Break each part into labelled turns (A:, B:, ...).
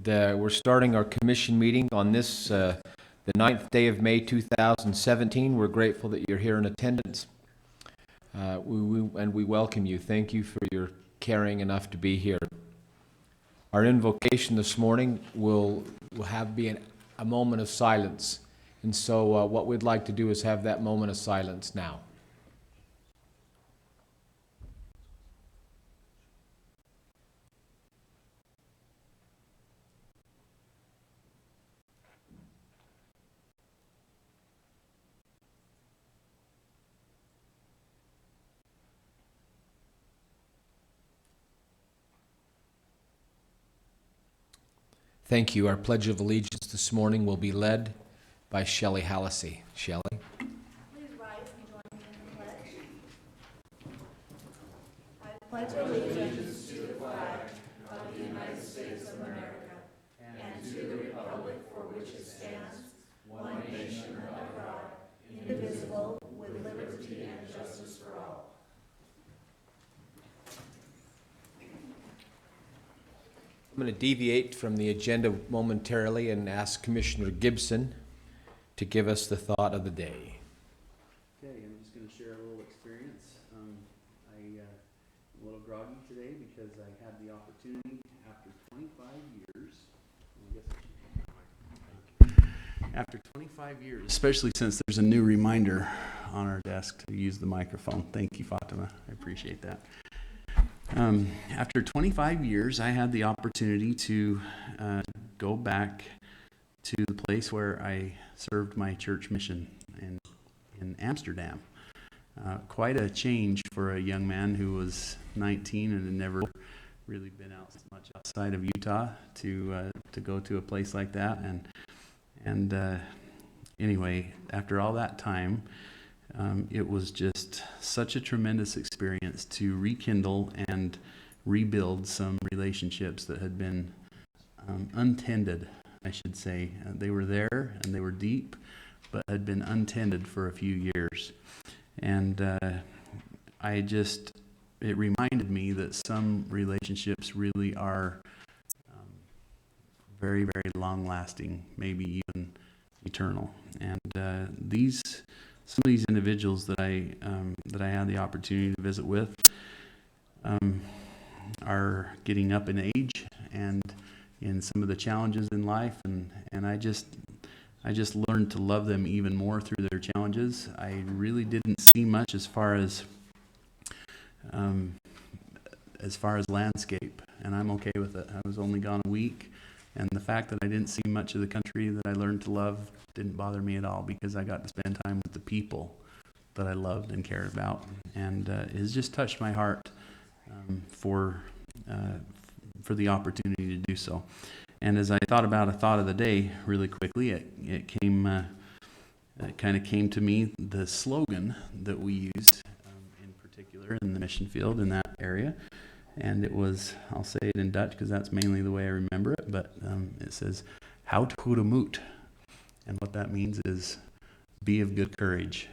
A: we're starting our commission meeting on this, the 9th day of May 2017. We're grateful that you're here in attendance. We welcome you. Thank you for your caring enough to be here. Our invocation this morning will be a moment of silence. And so what we'd like to do is have that moment of silence now. Thank you. Our Pledge of Allegiance this morning will be led by Shelley Hallisey. Shelley.
B: Please rise and join me in the pledge. I pledge allegiance to the flag of the United States of America and to the republic for which it stands, one nation under God, indivisible, with liberty and justice for all.
A: I'm going to deviate from the agenda momentarily and ask Commissioner Gibson to give us the thought of the day.
C: Okay, I'm just going to share a little experience. I'm a little groggy today because I had the opportunity after 25 years, especially since there's a new reminder on our desk to use the microphone. Thank you, Fatima. I appreciate that. After 25 years, I had the opportunity to go back to the place where I served my church mission in Amsterdam. Quite a change for a young man who was 19 and had never really been out much outside of Utah to go to a place like that. And anyway, after all that time, it was just such a tremendous experience to rekindle and rebuild some relationships that had been untended, I should say. They were there and they were deep, but had been untended for a few years. And it reminded me that some relationships really are very, very long-lasting, maybe even eternal. And some of these individuals that I had the opportunity to visit with are getting up in age and in some of the challenges in life, and I just learned to love them even more through their challenges. I really didn't see much as far as landscape, and I'm okay with it. I was only gone a week, and the fact that I didn't see much of the country that I learned to love didn't bother me at all, because I got to spend time with the people that I loved and cared about, and it has just touched my heart for the opportunity to do so. And as I thought about a thought of the day really quickly, it kind of came to me, the slogan that we used in particular in the mission field in that area. And it was, I'll say it in Dutch because that's mainly the way I remember it, but it says, "Houd goede moed." And what that means is, be of good courage.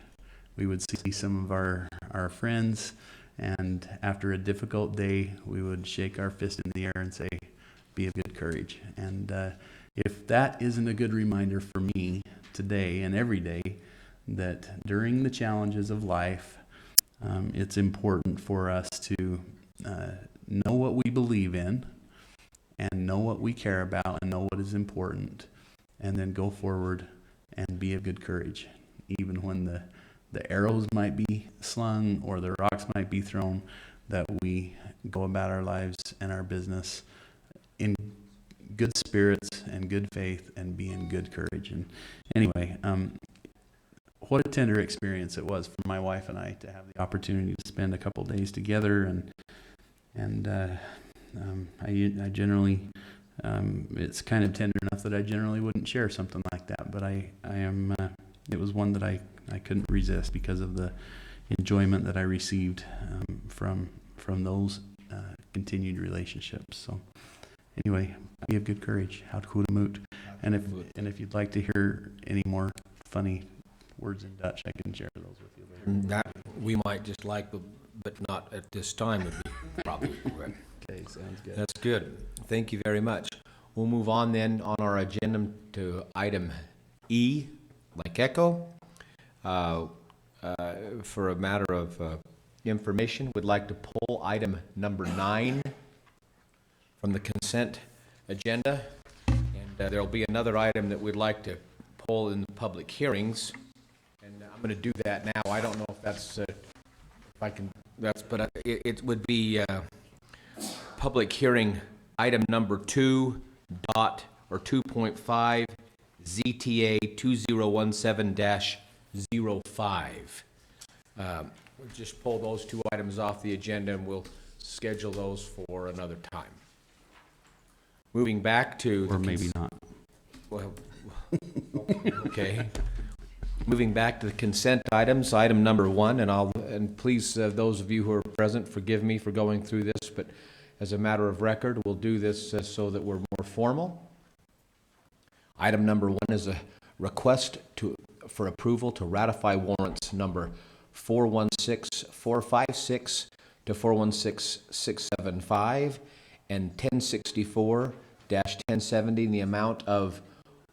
C: We would see some of our friends, and after a difficult day, we would shake our fist in the air and say, be of good courage. And if that isn't a good reminder for me today and every day, that during the challenges of life, it's important for us to know what we believe in and know what we care about and know what is important, and then go forward and be of good courage, even when the arrows might be slung or the rocks might be thrown, that we go about our lives and our business in good spirits and good faith and be in good courage. And anyway, what a tender experience it was for my wife and I to have the opportunity to spend a couple days together, and I generally, it's kind of tender enough that I generally wouldn't share something like that, but it was one that I couldn't resist because of the enjoyment that I received from those continued relationships. So anyway, be of good courage. Houd goede moed. And if you'd like to hear any more funny words in Dutch, I can share those with you later.
A: That we might just like, but not at this time would be probably correct.
C: Okay, sounds good.
A: That's good. Thank you very much. We'll move on then on our agenda to item E, like Echo. For a matter of information, would like to pull item number 9 from the consent agenda. And there'll be another item that we'd like to pull in the public hearings. And I'm going to do that now. I don't know if that's, if I can, but it would be public hearing item number 2 dot or 2.5 ZTA 2017-05. We'll just pull those two items off the agenda and we'll schedule those for another time. Moving back to...
C: Or maybe not.
A: Well, okay. Moving back to the consent items, item number 1, and please, those of you who are present, forgive me for going through this, but as a matter of record, we'll do this so that we're more formal. Item number 1 is a request for approval to ratify warrants number 416456 to 416675 and 1064-1070 in the amount of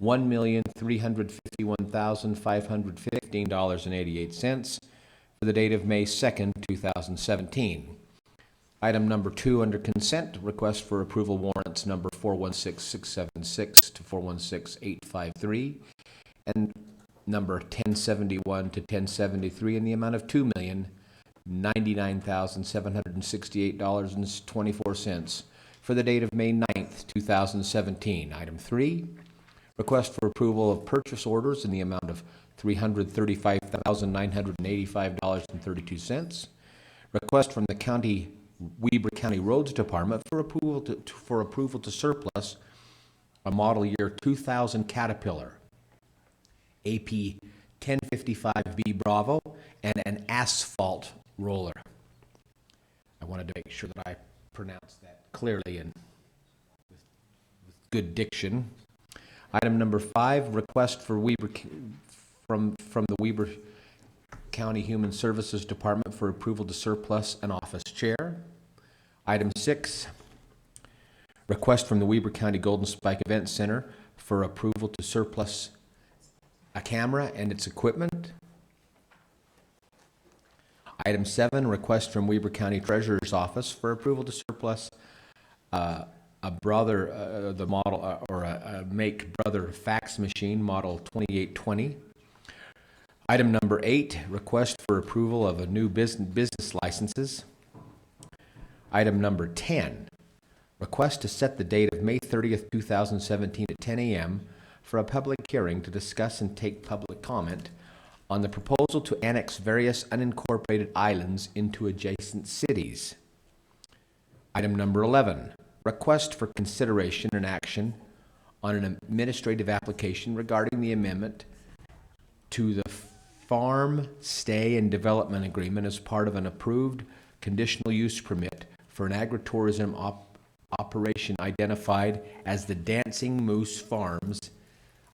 A: $1,351,515.88 for the date of May 2nd, 2017. Item number 2 under consent, request for approval warrants number 416676 to 416853 and number 1071 to 1073 in the amount of $2,099,768.24 for the date of May 9th, 2017. Item 3, request for approval of purchase orders in the amount of $335,985.32. Request from the Weber County Roads Department for approval to surplus a model year 2000 Caterpillar AP 1055B Bravo and an asphalt roller. I wanted to make sure that I pronounced that clearly and with good diction. Item number 5, request for from the Weber County Human Services Department for approval to surplus an office chair. Item 6, request from the Weber County Golden Spike Event Center for approval to surplus a camera and its equipment. Item 7, request from Weber County Treasurer's Office for approval to surplus a make Brother fax machine model 2820. Item number 8, request for approval of a new business licenses. Item number 10, request to set the date of May 30th, 2017 at 10 a.m. for a public hearing to discuss and take public comment on the proposal to annex various unincorporated islands into adjacent cities. Item number 11, request for consideration and action on an administrative application regarding the amendment to the Farm Stay and Development Agreement as part of an approved conditional use permit for an agritourism operation identified as the Dancing Moose Farms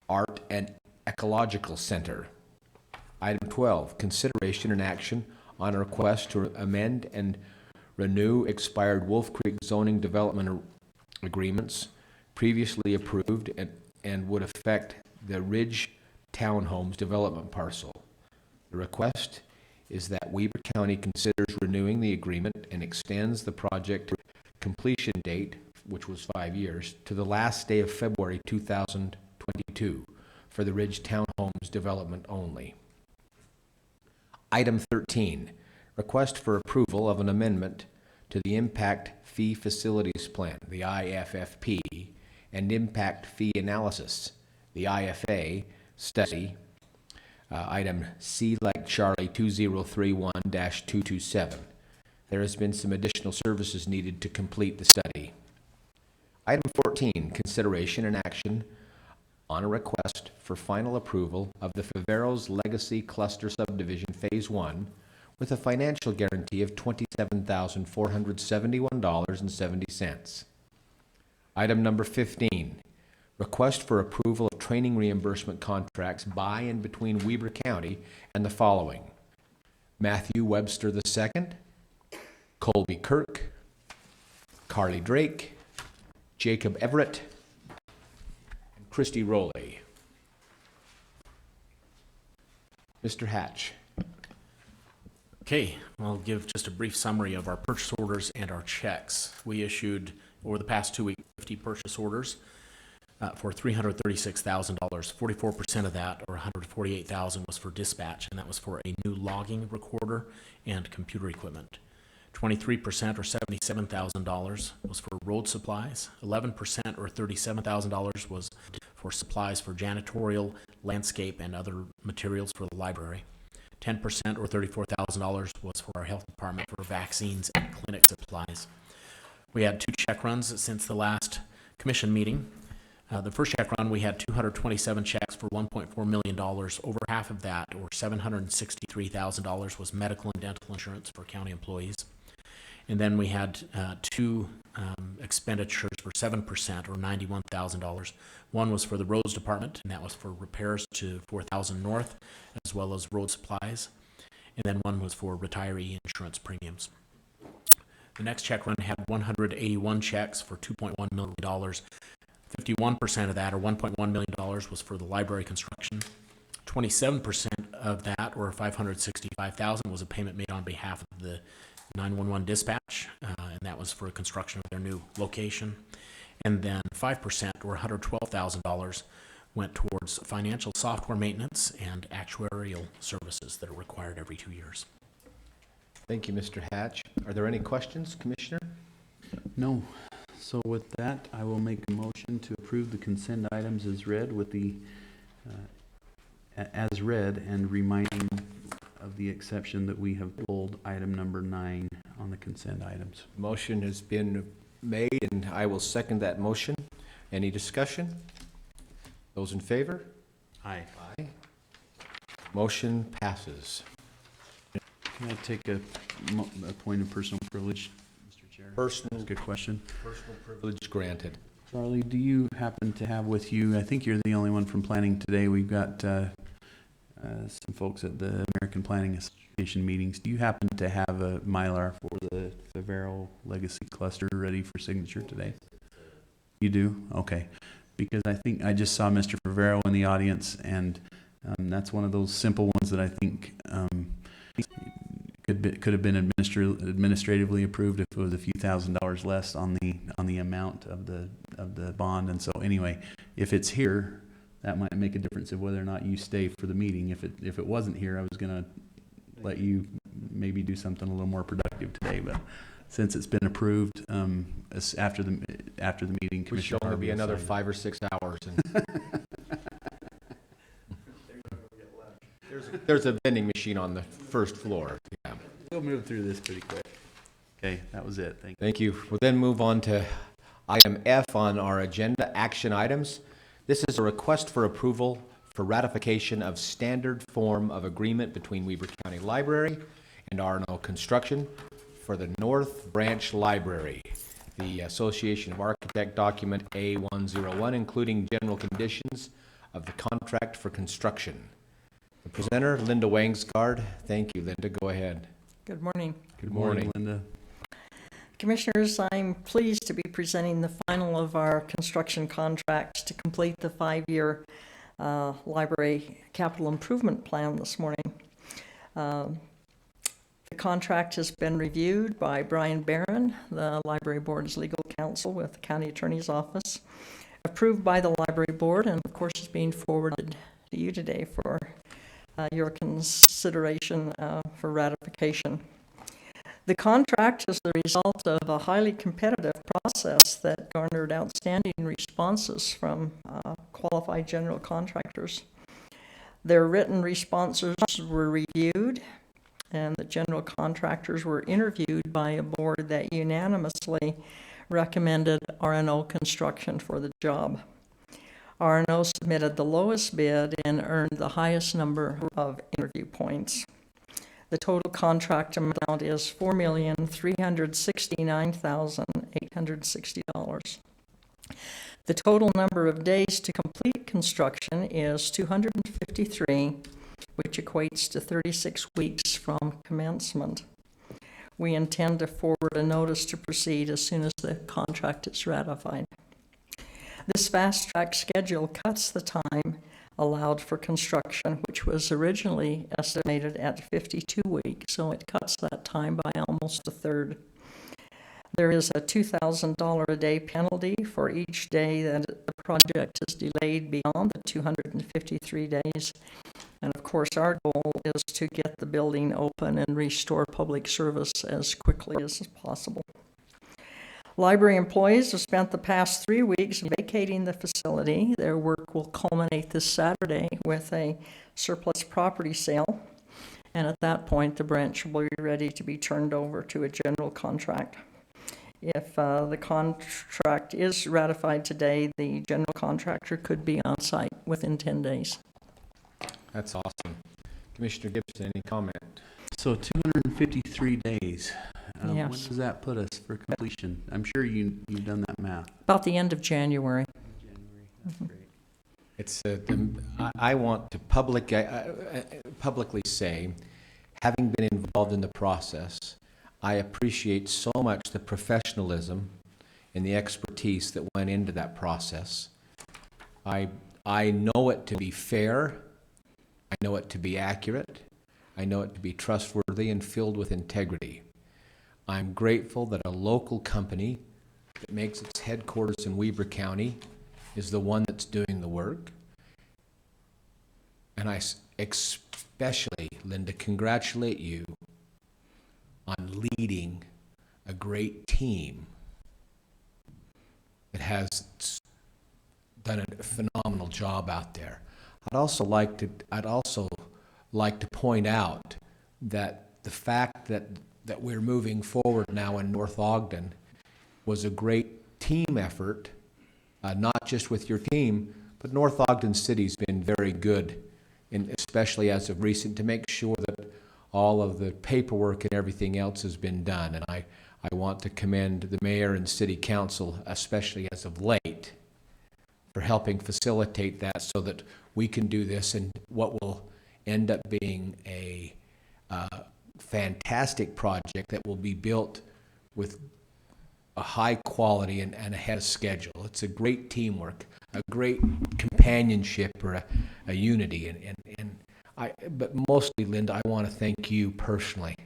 A: Art and Ecological Center. Item 12, consideration and action on a request to amend and renew expired Wolf Creek zoning development agreements previously approved and would affect the Ridge Townhomes development parcel. The request is that Weber County considers renewing the agreement and extends the project completion date, which was 5 years, to the last day of February 2022 for the Ridge Townhomes development only. Item 13, request for approval of an amendment to the Impact Fee Facilities Plan, the IFFP, and Impact Fee Analysis, the IFA, study, item C like Charlie 2031-227. There has been some additional services needed to complete the study. Item 14, consideration and action on a request for final approval of the Faveros Legacy Cluster Subdivision Phase 1 with a financial guarantee of $27,471.70. Item number 15, request for approval of training reimbursement contracts by and between Weber County and the following: Matthew Webster II, Colby Kirk, Carly Drake, Jacob Everett, Christy Rowley. Mr. Hatch.
D: Okay, I'll give just a brief summary of our purchase orders and our checks. We issued, over the past 2 weeks, 50 purchase orders for $336,000. 44% of that, or $148,000, was for dispatch, and that was for a new logging recorder and computer equipment. 23%, or $77,000, was for road supplies. 11%, or $37,000, was for supplies for janitorial, landscape, and other materials for the library. 10%, or $34,000, was for our health department for vaccines and clinic supplies. We had 2 check runs since the last commission meeting. The first check run, we had 227 checks for $1.4 million. Over half of that, or $763,000, was medical and dental insurance for county employees. And then we had 2 expenditures for 7%, or $91,000. One was for the roads department, and that was for repairs to 4,000 North, as well as road supplies. And then one was for retiree insurance premiums. The next check run had 181 checks for $2.1 million. 51% of that, or $1.1 million, was for the library construction. 27% of that, or $565,000, was a payment made on behalf of the 911 dispatch, and that was for construction of their new location. And then 5%, or $112,000, went towards financial software maintenance and actuarial services that are required every 2 years.
A: Thank you, Mr. Hatch. Are there any questions, Commissioner?
C: No. So with that, I will make a motion to approve the consent items as read with the, as read, and reminding of the exception that we have pulled item number 9 on the consent items.
A: Motion has been made, and I will second that motion. Any discussion? Those in favor?
C: Aye.
A: Aye. Motion passes.
C: Can I take a point of personal privilege, Mr. Chair?
A: Personal
C: Good question.
A: privilege granted.
C: Charlie, do you happen to have with you, I think you're the only one from planning today, we've got some folks at the American Planning Association meetings. Do you happen to have a Mylar for the Favero Legacy Cluster ready for signature today? You do? Okay. Because I think I just saw Mr. Favero in the audience, and that's one of those simple ones that I think could have been administratively approved if it was a few $1,000s less on the amount of the bond. And so anyway, if it's here, that might make a difference of whether or not you stay for the meeting. If it wasn't here, I was gonna let you maybe do something a little more productive today, but since it's been approved, after the meeting,
A: We
C: Commissioner
A: should only
C: Harvey
A: be
C: will
A: another
C: sign it.
A: 5 or 6 hours. And there's a vending machine on the first floor. Yeah.
C: We'll move through this pretty quick. Okay, that was it. Thank you.
A: Thank you. We'll then move on to item F on our agenda, action items. This is a request for approval for ratification of standard form of agreement between Weber County Library and R&O Construction for the North Branch Library, the Association of Architect document A101, including general conditions of the contract for construction. The presenter, Linda Wangsgard. Thank you, Linda. Go ahead.
E: Good morning.
A: Good morning.
C: Linda.
E: Commissioners, I'm pleased to be presenting the final of our construction contract to complete the 5-year library capital improvement plan this morning. The contract has been reviewed by Brian Barron, the Library Board's legal counsel with the County Attorney's Office, approved by the Library Board, and of course is being forwarded to you today for your consideration for ratification. The contract is the result of a highly competitive process that garnered outstanding responses from qualified general contractors. Their written responses were reviewed, and the general contractors were interviewed by a board that unanimously recommended R&O Construction for the job. R&O submitted the lowest bid and earned the highest number of interview points. The total contract amount is $4,369,860. The total number of days to complete construction is 253, which equates to 36 weeks from commencement. We intend to forward a notice to proceed as soon as the contract is ratified. This fast-track schedule cuts the time allowed for construction, which was originally estimated at 52 weeks, so it cuts that time by almost a third. There is a $2,000 a day penalty for each day that the project is delayed beyond the 253 days. And of course, our goal is to get the building open and restore public service as quickly as possible. Library employees have spent the past 3 weeks vacating the facility. Their work will culminate this Saturday with a surplus property sale. And at that point, the branch will be ready to be turned over to a general contract. If the contract is ratified today, the general contractor could be on site within 10 days.
A: That's awesome. Commissioner Gibson, any comment?
C: So 253 days. When
E: Yes.
C: does that put us for completion? I'm sure you've done that math.
E: About the end of January.
A: It's, I want to publicly say, having been involved in the process, I appreciate so much the professionalism and the expertise that went into that process. I know it to be fair. I know it to be accurate. I know it to be trustworthy and filled with integrity. I'm grateful that a local company that makes its headquarters in Weber County is the one that's doing the work. And I especially, Linda, congratulate you on leading a great team that has done a phenomenal job out there. I'd also like to point out that the fact that we're moving forward now in North Ogden was a great team effort, not just with your team, but North Ogden City's been very good, especially as of recent, to make sure that all of the paperwork and everything else has been done. And I want to commend the mayor and city council, especially as of late, for helping facilitate that so that we can do this in what will end up being a fantastic project that will be built with a high quality and ahead of schedule. It's a great teamwork, a great companionship, or a unity. But mostly, Linda, I want to thank you personally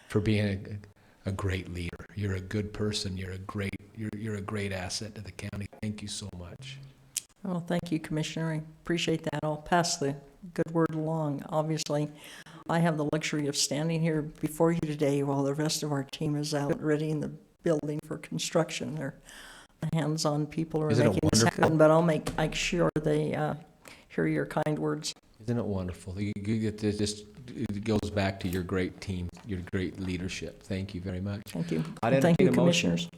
A: for being a great leader. You're a good person. You're a great asset to the county. Thank you so much.
E: Well, thank you, Commissioner. I appreciate that. I'll pass the good word along. Obviously, I have the luxury of standing here before you today while the rest of our team is out readying the building for construction. They're the hands-on people are
A: Isn't it
E: making this
A: wonderful?
E: happen, but I'll make sure they hear your kind words.
A: Isn't it wonderful? It goes back to your great team, your great leadership. Thank you very much.
E: Thank you.
A: I'd
E: And thank
A: entertain
E: you,
A: a motion.
E: Commissioners.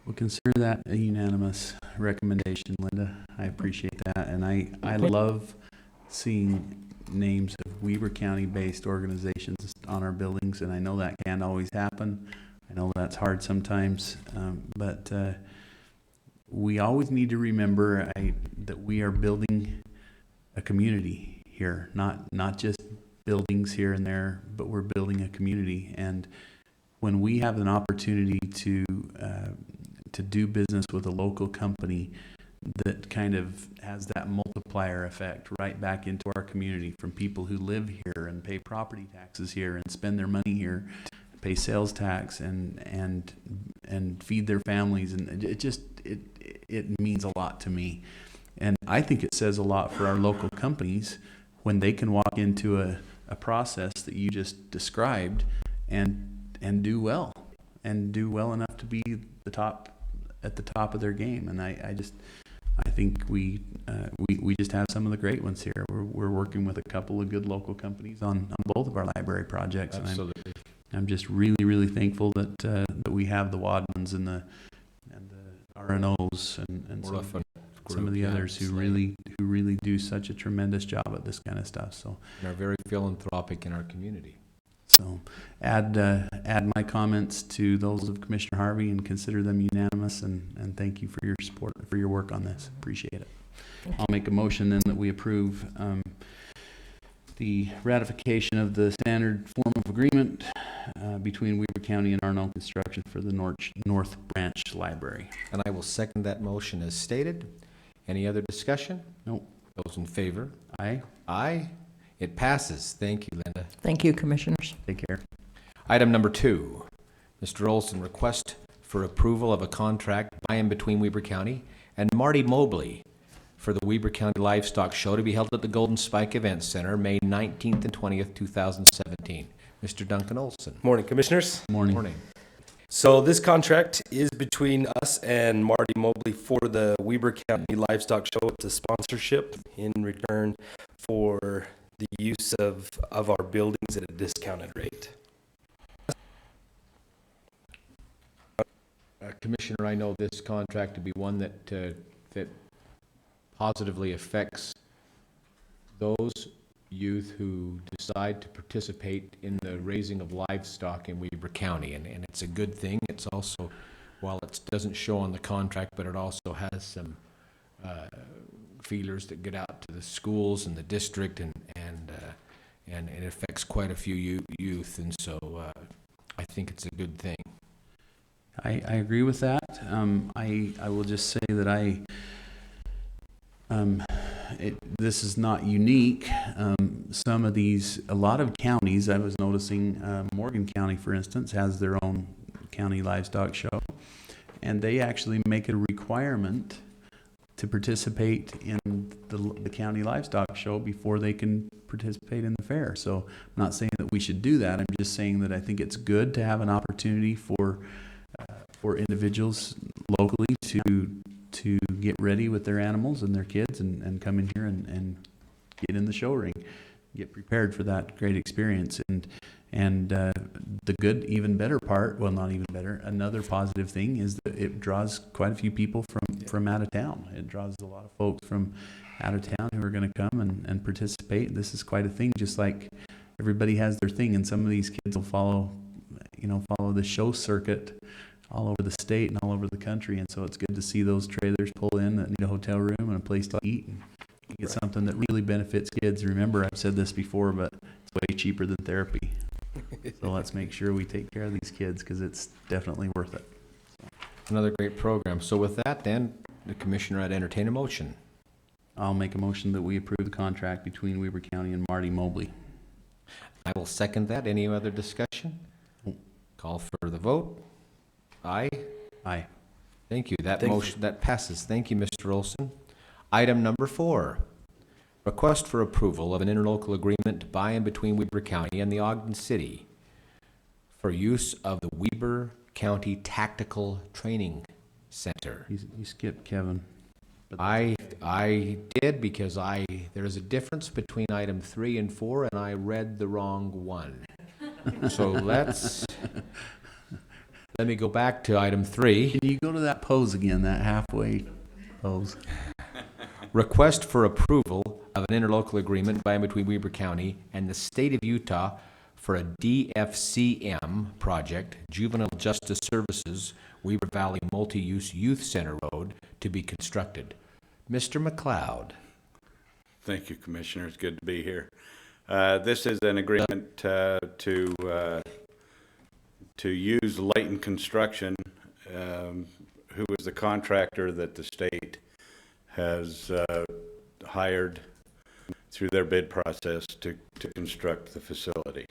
C: We'll consider that a unanimous recommendation, Linda. I appreciate that. And I love seeing names of Weber County-based organizations on our buildings, and I know that can't always happen. I know that's hard sometimes, but we always need to remember that we are building a community here, not just buildings here and there, but we're building a community. And when we have an opportunity to do business with a local company that kind of has that multiplier effect right back into our community, from people who live here and pay property taxes here and spend their money here, pay sales tax and feed their families, and it means a lot to me. And I think it says a lot for our local companies when they can walk into a process that you just described and do well enough to be at the top of their game. And I think we just have some of the great ones here. We're working with a couple of good local companies on both of our library projects.
A: Absolutely.
C: And I'm just really, really thankful that we have the Wadmans and the RNOs and some of the others who really do such a tremendous job at this kind of stuff. So,
A: and are very philanthropic in our community.
C: So add my comments to those of Commissioner Harvey and consider them unanimous, and thank you for your support, for your work on this. Appreciate it. I'll make a motion then that we approve the ratification of the standard form of agreement between Weber County and Arnold Construction for the North Branch Library.
A: And I will second that motion as stated. Any other discussion?
C: Nope.
A: Those in favor?
C: Aye.
A: Aye. It passes. Thank you, Linda.
E: Thank you, Commissioners.
C: Take care.
A: Item number 2, Mr. Olson, request for approval of a contract by and between Weber County and Marty Mobley for the Weber County Livestock Show to be held at the Golden Spike Event Center, May 19th and 20th, 2017. Mr. Duncan Olson.
F: Morning, Commissioners.
C: Morning.
A: Morning.
F: So this contract is between us and Marty Mobley for the Weber County Livestock Show. It's a sponsorship in return for the use of our buildings at a discounted rate.
A: Commissioner, I know this contract to be one that positively affects those youth who decide to participate in the raising of livestock in Weber County, and it's a good thing. It's also, while it doesn't show on the contract, but it also has some feelers that get out to the schools and the district, and it affects quite a few youth, and so I think it's a good thing.
C: I agree with that. I will just say that this is not unique. Some of a lot of counties, I was noticing, Morgan County, for instance, has their own county livestock show, and they actually make it a requirement to participate in the county livestock show before they can participate in the fair. So I'm not saying that we should do that. I'm just saying that I think it's good to have an opportunity for individuals locally to get ready with their animals and their kids and come in here and get in the show ring, get prepared for that great experience. And the good, even better part, well, not even better, another positive thing is that it draws quite a few people from out of town. It draws a lot of folks from out of town who are going to come and participate. This is quite a thing, just like everybody has their thing, and some of these kids will follow the show circuit all over the state and all over the country, and so it's good to see those trailers pull in that need a hotel room and a place to eat and get something that really benefits kids. Remember, I've said this before, but it's way cheaper than therapy. So let's make sure we take care of these kids because it's definitely worth it.
A: Another great program. So with that, then, the Commissioner, I'd entertain a motion.
C: I'll make a motion that we approve the contract between Weber County and Marty Mobley.
A: I will second that. Any other discussion? Call for the vote. Aye.
C: Aye.
A: Thank you. That
F: Thank you.
A: motion, that passes. Thank you, Mr. Olson. Item number 4, request for approval of an interlocal agreement by and between Weber County and the Ogden City for use of the Weber County Tactical Training Center.
C: You skipped Kevin. But
A: I did because there's a difference between item 3 and 4, and I read the wrong one. So let me go back to item 3.
C: Can you go to that pose again, that halfway pose?
A: Request for approval of an interlocal agreement by and between Weber County and the state of Utah for a DFCM project, Juvenile Justice Services, Weber Valley Multi-Use Youth Center Road, to be constructed. Mr. McLeod.
G: Thank you, Commissioner. It's good to be here. This is an agreement to use Layton Construction, who is the contractor that the state has hired through their bid process to construct the facility.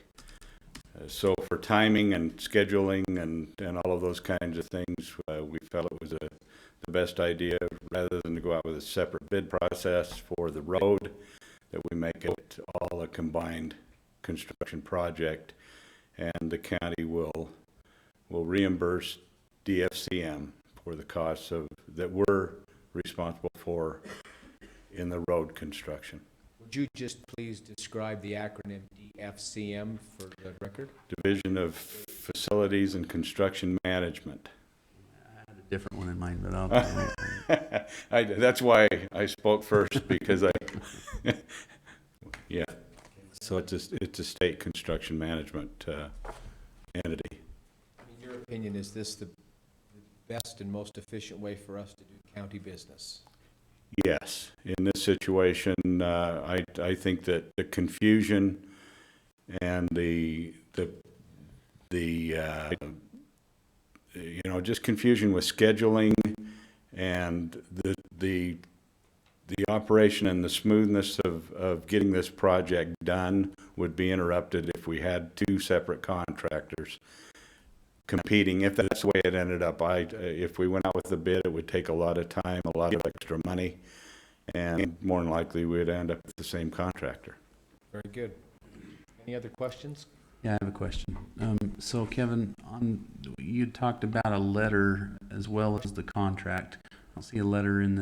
G: So for timing and scheduling and all of those kinds of things, we felt it was the best idea, rather than to go out with a separate bid process for the road, that we make it all a combined construction project, and the county will reimburse DFCM for the costs that we're responsible for in the road construction.
A: Would you just please describe the acronym DFCM for the record?
G: Division of Facilities and Construction Management.
C: I had a different one in mind, but
G: That's why I spoke first, because yeah. So it's a state construction management entity.
A: In your opinion, is this the best and most efficient way for us to do county business?
G: Yes, in this situation, I think that the confusion and just confusion with scheduling and the operation and the smoothness of getting this project done would be interrupted if we had two separate contractors competing. If that's the way it ended up, if we went out with the bid, it would take a lot of time, a lot of extra money, and more than likely we'd end up with the same contractor.
A: Very good. Any other questions?
C: Yeah, I have a question. So Kevin, you talked about a letter as well as the contract. I'll see a letter on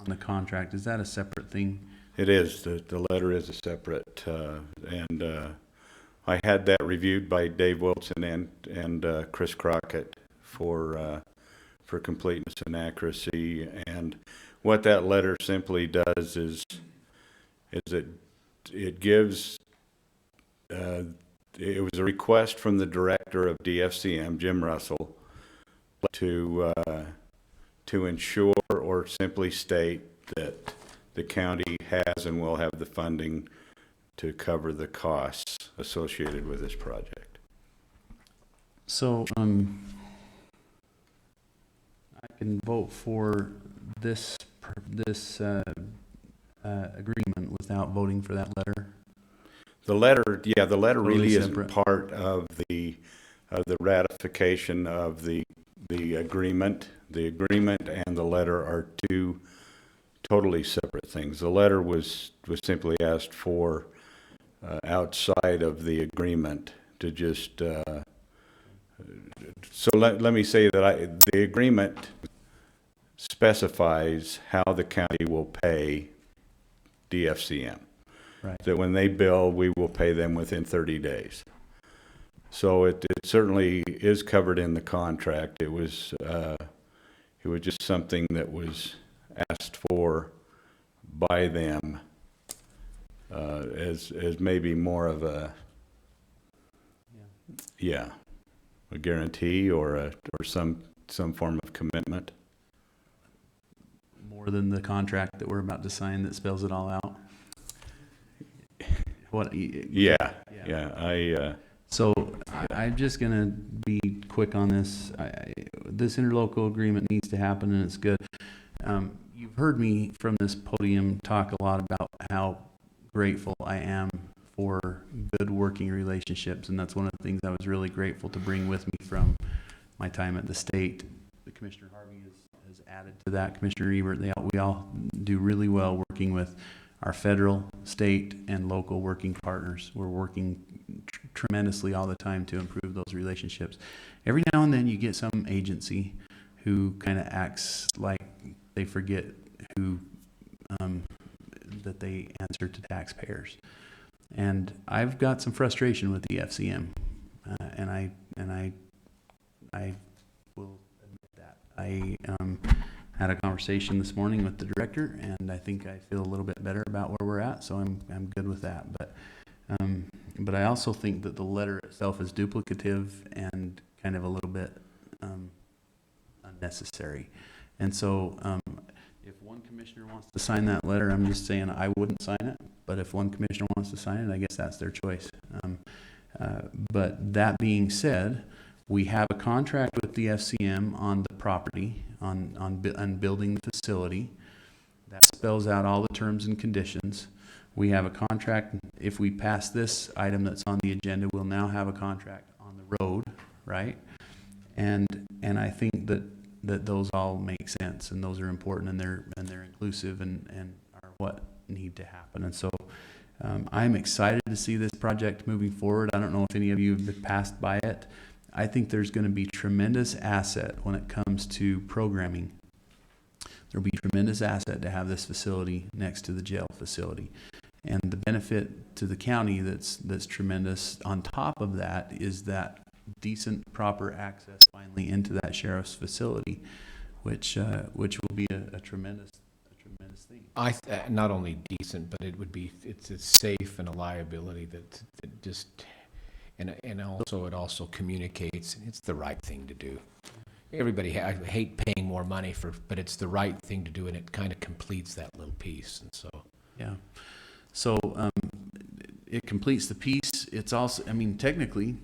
C: the contract. Is that a separate thing?
G: It is. The letter is a separate, and I had that reviewed by Dave Wilson and Chris Crockett for completeness and accuracy. And what that letter simply does is it gives. It was a request from the director of DFCM, Jim Russell, to ensure or simply state that the county has and will have the funding to cover the costs associated with this project.
C: So, I can vote for this agreement without voting for that letter.
G: The letter
C: Totally
G: really isn't
C: separate.
G: part of the ratification of the agreement. The agreement and the letter are two totally separate things. The letter was simply asked for outside of the agreement to just. So let me say that the agreement specifies how the county will pay DFCM.
C: Right.
G: That when they bill, we will pay them within 30 days. So it certainly is covered in the contract. It was just something that was asked for by them as maybe more of a guarantee or some form of commitment.
C: More than the contract that we're about to sign that spells it all out. So I'm just gonna be quick on this. This interlocal agreement needs to happen, and it's good. You've heard me from this podium talk a lot about how grateful I am for good working relationships, and that's one of the things I was really grateful to bring with me from my time at the state. The Commissioner Harvey has added to that. Commissioner Ebert, we all do really well working with our federal, state, and local working partners. We're working tremendously all the time to improve those relationships. Every now and then you get some agency who kind of acts like they forget that they answer to taxpayers. And I've got some frustration with the FCM, and I will admit that. I had a conversation this morning with the director, and I think I feel a little bit better about where we're at, so I'm good with that. But I also think that the letter itself is duplicative and kind of a little bit unnecessary. And so if one commissioner wants to sign that letter, I'm just saying I wouldn't sign it. But if one commissioner wants to sign it, I guess that's their choice. But that being said, we have a contract with the FCM on the property, on building the facility. That spells out all the terms and conditions. We have a contract. If we pass this item that's on the agenda, we'll now have a contract on the road, right? And I think that those all make sense, and those are important, and they're inclusive and are what need to happen. And so I'm excited to see this project moving forward. I don't know if any of you have passed by it. I think there's going to be tremendous asset when it comes to programming. There'll be tremendous asset to have this facility next to the jail facility. And the benefit to the county that's tremendous on top of that is that decent, proper access finally into that sheriff's facility, which will be a tremendous thing.
A: Not only decent, but it's safe and a liability that just, and also it also communicates, and it's the right thing to do. I hate paying more money but it's the right thing to do, and it kind of completes that little piece, and so.
C: Yeah. So, it completes the piece. It's also, I mean, technically,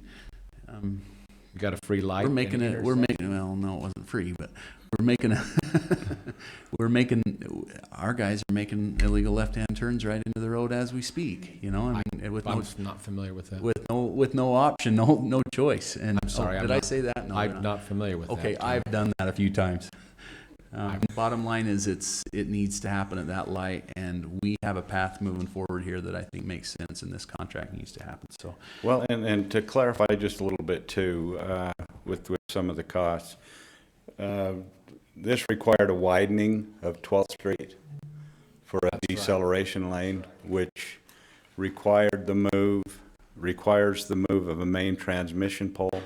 A: You got a free light.
C: we're making
A: and
C: it, we're making, well, no, it wasn't free, but we're making our guys are making illegal left-hand turns right into the road as we speak, you know, I mean, with no,
A: I'm not familiar with that.
C: with no option, no choice. And,
A: I'm sorry,
C: oh,
A: I'm
C: did I
A: not-
C: say that? No, you're
A: I'm not familiar with that.
C: Okay, I've done that a few times. Bottom line is it needs to happen at that light, and we have a path moving forward here that I think makes sense, and this contract needs to happen, so.
G: Well, and to clarify just a little bit too, with some of the costs, this required a widening of 12th Street for a deceleration lane, which requires the move of a main transmission pole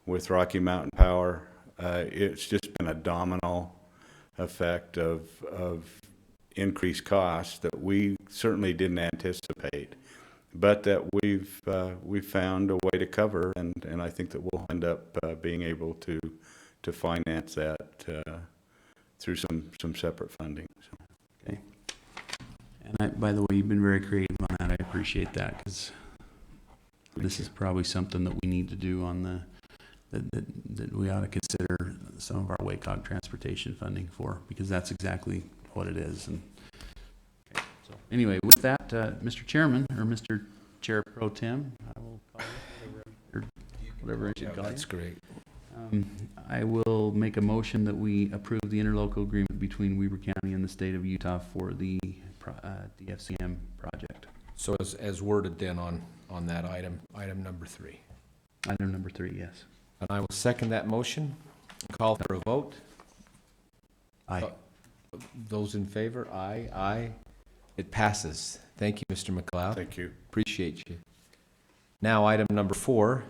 G: with Rocky Mountain Power. It's just been a domino effect of increased costs that we certainly didn't anticipate, but that we've found a way to cover, and I think that we'll end up being able to finance that through some separate funding. So.
C: Okay. And by the way, you've been very creative on that. I appreciate that, because this is probably something that we need to do on the, that we ought to consider some of our WACOG transportation funding for, because that's exactly what it is. And okay, so anyway, with that, Mr. Chairman, or Mr. Chair Pro Tem, I will call you whatever I should call you.
A: That's great.
C: I will make a motion that we approve the interlocal agreement between Weber County and the state of Utah for the DFCM project.
A: So as worded then on that item number 3.
C: Item number 3, yes.
A: And I will second that motion. Call for a vote.
C: Aye.
A: Those in favor? Aye. Aye. It passes. Thank you, Mr. McLeod.
G: Thank you.
A: Appreciate you. Now, item number 4,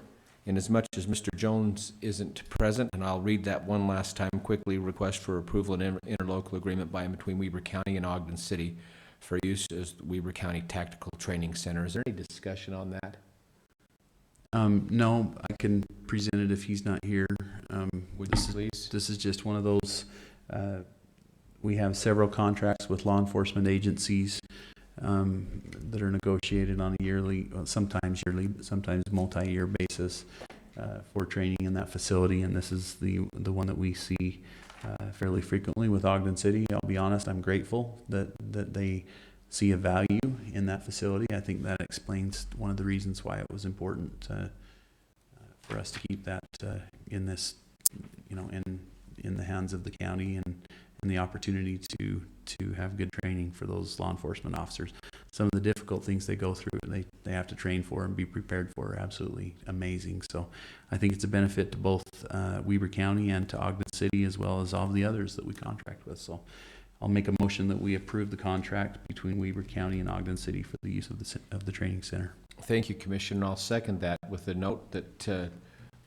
A: inasmuch as Mr. Jones isn't present, and I'll read that one last time quickly, request for approval of an interlocal agreement by and between Weber County and Ogden City for use as the Weber County Tactical Training Center. Is there any discussion on that?
C: No, I can present it if he's not here.
A: Would you please?
C: This is just one of those, we have several contracts with law enforcement agencies that are negotiated on a yearly, sometimes yearly, sometimes multi-year basis for training in that facility, and this is the one that we see fairly frequently with Ogden City. I'll be honest, I'm grateful that they see a value in that facility. I think that explains one of the reasons why it was important for us to keep that in this, in the hands of the county, and the opportunity to have good training for those law enforcement officers. Some of the difficult things they go through, they have to train for and be prepared for, are absolutely amazing. So I think it's a benefit to both Weber County and to Ogden City, as well as all the others that we contract with. So I'll make a motion that we approve the contract between Weber County and Ogden City for the use of the training center.
A: Thank you, Commissioner. I'll second that with the note that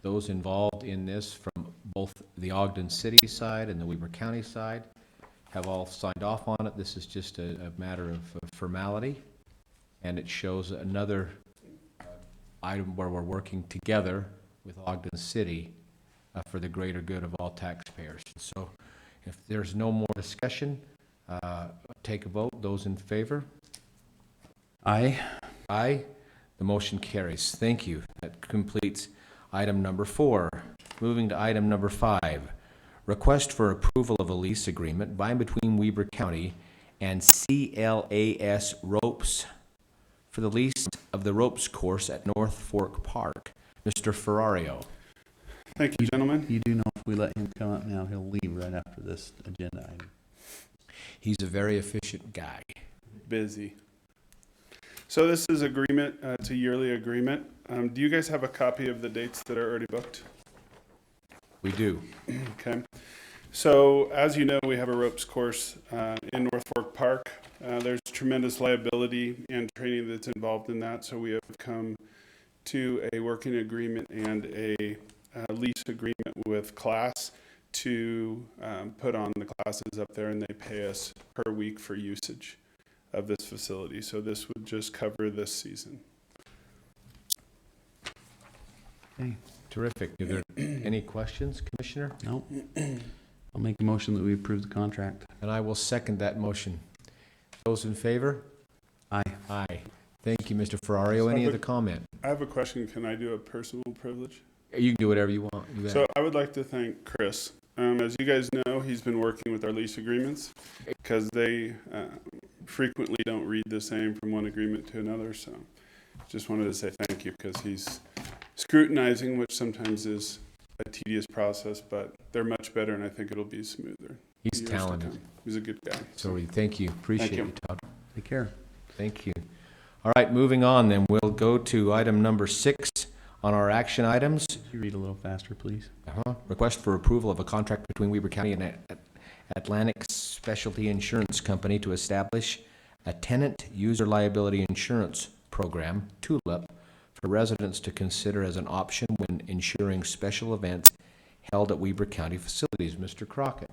A: those involved in this from both the Ogden City side and the Weber County side have all signed off on it. This is just a matter of formality, and it shows another item where we're working together with Ogden City for the greater good of all taxpayers. So if there's no more discussion, take a vote. Those in favor?
C: Aye.
A: Aye. The motion carries. Thank you. That completes item number 4. Moving to item number 5. Request for approval of a lease agreement by and between Weber County and CLAS Ropes for the lease of the ropes course at North Fork Park. Mr. Ferrario.
H: Thank you, gentlemen.
C: You do know if we let him come up now, he'll leave right after this agenda item.
A: He's a very efficient guy.
H: Busy. So this is agreement, it's a yearly agreement. Do you guys have a copy of the dates that are already booked?
A: We do.
H: Okay. So as you know, we have a ropes course in North Fork Park. There's tremendous liability and training that's involved in that. So we have come to a working agreement and a lease agreement with CLAS to put on the classes up there, and they pay us per week for usage of this facility. So this would just cover this season.
C: Okay.
A: Terrific. Are there any questions, Commissioner?
C: No. I'll make a motion that we approve the contract.
A: And I will second that motion. Those in favor?
C: Aye.
A: Aye. Thank you, Mr. Ferrario. Any other comment?
H: I have a question. Can I do a personal privilege?
A: You can do whatever you want. You bet.
H: So I would like to thank Chris. As you guys know, he's been working with our lease agreements because they frequently don't read the same from one agreement to another. So just wanted to say thank you because he's scrutinizing, which sometimes is a tedious process, but they're much better and I think it'll be smoother.
A: He's
H: years to
A: talented.
H: come. He's a good guy.
A: So thank you. Appreciate
H: you.
A: you, Todd.
C: Take care.
A: Thank you. All right, moving on then. We'll go to item number 6 on our action items.
C: Could you read a little faster, please?
A: Request for approval of a contract between Weber County and Atlantic Specialty Insurance Company to establish a tenant user liability insurance program, TULIP, for residents to consider as an option when insuring special events held at Weber County facilities. Mr. Crockett.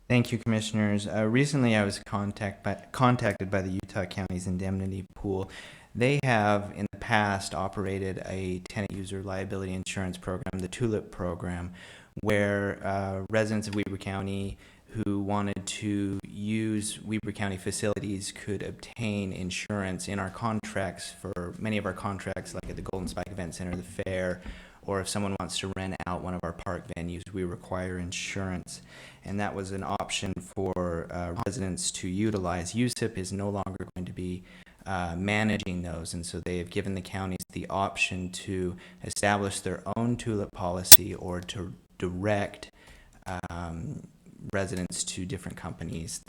I: Thank you, Commissioners. Recently, I was contacted by the Utah County's Indemnity Pool. They have, in the past, operated a tenant user liability insurance program, the TULIP program, where residents of Weber County who wanted to use Weber County facilities could obtain insurance in our contracts. For many of our contracts, like at the Golden Spike Event Center, the fair, or if someone wants to rent out one of our park venues, we require insurance. And that was an option for residents to utilize. USIP is no longer going to be managing those, and so they have given the counties the option to establish their own TULIP policy or to direct residents to different companies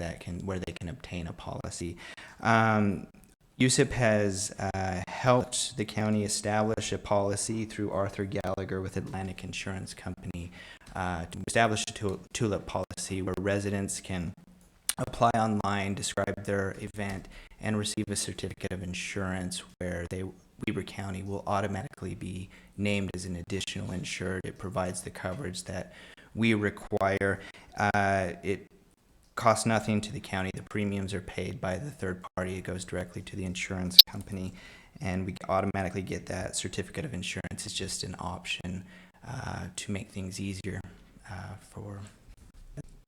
I: where they can obtain a policy. USIP has helped the county establish a policy through Arthur Gallagher with Atlantic Insurance Company to establish a TULIP policy where residents can apply online, describe their event, and receive a certificate of insurance where Weber County will automatically be named as an additional insured. It provides the coverage that we require. It costs nothing to the county. The premiums are paid by the third party. It goes directly to the insurance company, and we automatically get that certificate of insurance. It's just an option to make things easier for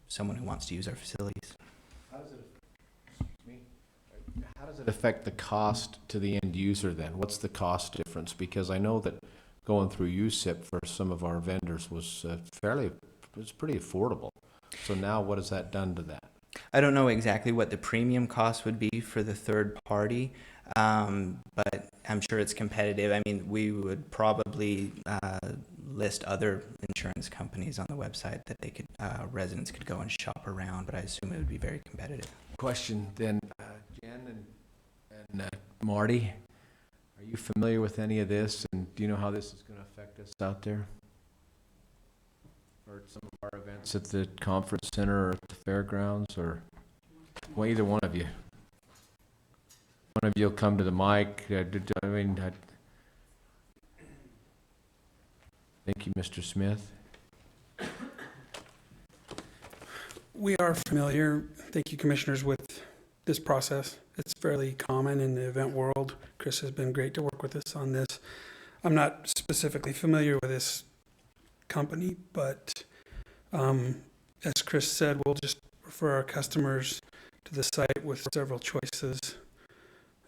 I: someone who wants to use our facilities.
A: How does it affect the cost to the end user then? What's the cost difference? Because I know that going through USIP for some of our vendors was pretty affordable. So now what has that done to that?
I: I don't know exactly what the premium cost would be for the third party, but I'm sure it's competitive. I mean, we would probably list other insurance companies on the website that they could residents could go and shop around, but I assume it would be very competitive.
A: Question then, Jen and Marty, are you familiar with any of this, and do you know how this is going to affect us out there? Or at some of our events at the conference center or at the fairgrounds, or well, either one of you. One of you will come to the mic. Thank you, Mr. Smith.
J: We are familiar, thank you, Commissioners, with this process. It's fairly common in the event world. Chris has been great to work with us on this. I'm not specifically familiar with this company, but as Chris said, we'll just refer our customers to the site with several choices,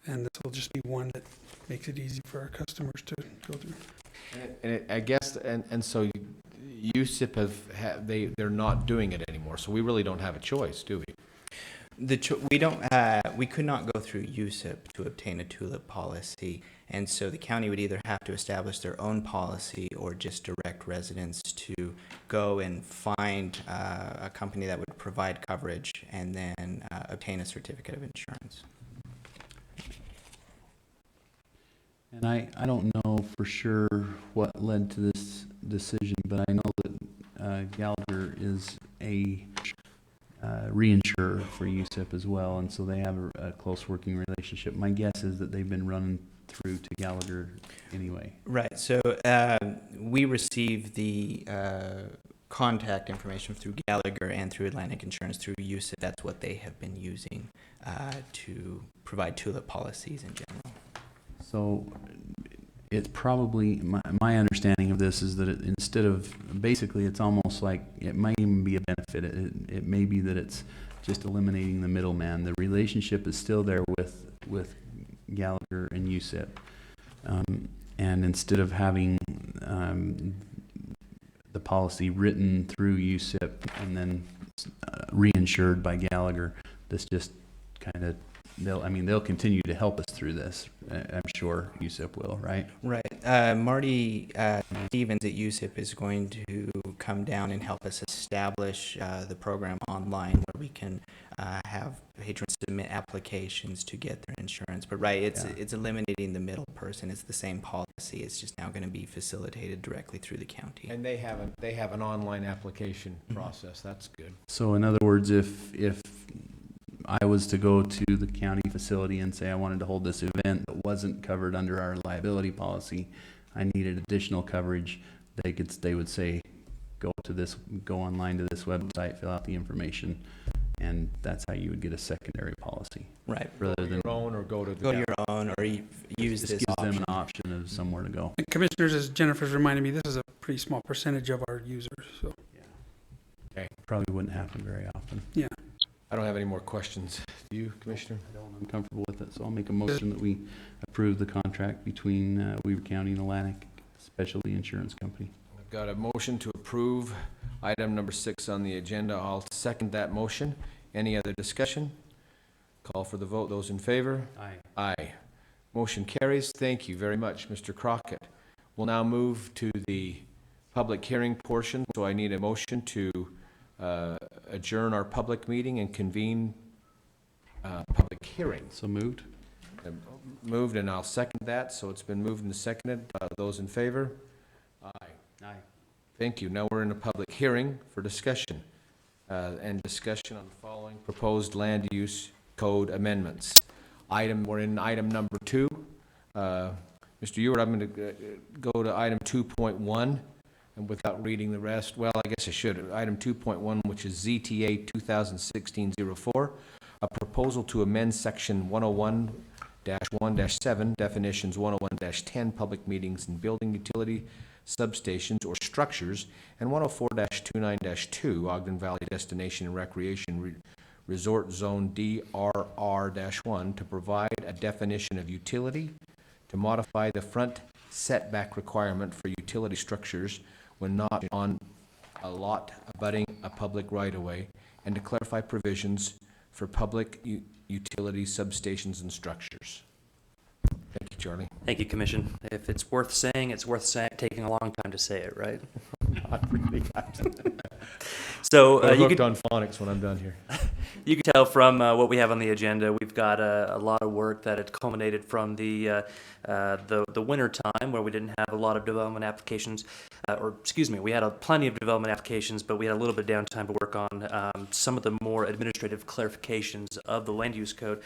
J: and this will just be one that makes it easy for our customers to go through.
A: I guess, and so USIP they're not doing it anymore, so we really don't have a choice, do we?
I: We could not go through USIP to obtain a TULIP policy, and so the county would either have to establish their own policy or just direct residents to go and find a company that would provide coverage and then obtain a certificate of insurance.
C: And I don't know for sure what led to this decision, but I know that Gallagher is a reinsurer for USIP as well, and so they have a close working relationship. My guess is that they've been running through to Gallagher anyway.
I: Right. So we receive the contact information through Gallagher and through Atlantic Insurance through USIP. That's what they have been using to provide TULIP policies in general.
C: So it's probably, my understanding of this is that instead of, basically, it's almost like, it might even be a benefit. It may be that it's just eliminating the middleman. The relationship is still there with Gallagher and USIP. And instead of having the policy written through USIP and then reinsured by Gallagher, this just kind of, they'll continue to help us through this. I'm sure USIP will, right?
I: Right. Marty Stevens at USIP is going to come down and help us establish the program online where we can have patrons submit applications to get their insurance. But right, it's eliminating the middle person. It's the same policy. It's just now going to be facilitated directly through the county.
A: And they have an online application process. That's good.
C: So in other words, if I was to go to the county facility and say I wanted to hold this event that wasn't covered under our liability policy, I needed additional coverage, they would say, go online to this website, fill out the information, and that's how you would get a secondary policy.
I: Right.
C: Rather than
A: Your own or go to the
I: Go your own or use
C: this
I: this
C: gives them
I: option.
C: an option of somewhere to go.
J: And Commissioners, as Jennifer's reminded me, this is a pretty small percentage of our users, so.
C: Probably wouldn't happen very often.
A: I don't have any more questions. Do you, Commissioner?
C: I'm comfortable with it, so I'll make a motion that we approve the contract between Weaver County and Atlantic Specialty Insurance Company.
A: I've got a motion to approve item number 6 on the agenda. I'll second that motion. Any other discussion? Call for the vote. Those in favor?
C: Aye.
A: Aye. Motion carries. Thank you very much, Mr. Crockett. We'll now move to the public hearing portion, so I need a motion to adjourn our public meeting and convene public hearing.
C: So moved?
A: Moved, and I'll second that, so it's been moved and seconded. Those in favor? Aye.
C: Aye.
A: Thank you. Now we're in a public hearing for discussion, and discussion on the following proposed land use code amendments. We're in item number 2. Mr. Ewart, I'm going to go to item 2.1, and without reading the rest, well, I guess I should. Item 2.1, which is ZTA 2016-04, a proposal to amend section 101-1-7, definitions 101-10, public meetings and building utility substations or structures, and 104-29-2, Ogden Valley Destination and Recreation Resort Zone DRR-1, to provide a definition of utility, to modify the front setback requirement for utility structures when not on a lot abutting a public right-of-way, and to clarify provisions for public utility substations and structures. Thank you, Charlie.
K: Thank you, Commission. If it's worth saying, it's worth taking a long time to say it, right?
A: Not really.
K: So
A: I'm
K: you
A: hooked
K: could
A: on phonics when I'm done here.
K: you can tell from what we have on the agenda, we've got a lot of work that had culminated from the winter time where we didn't have a lot of development applications, we had plenty of development applications, but we had a little bit of downtime to work on some of the more administrative clarifications of the land use code.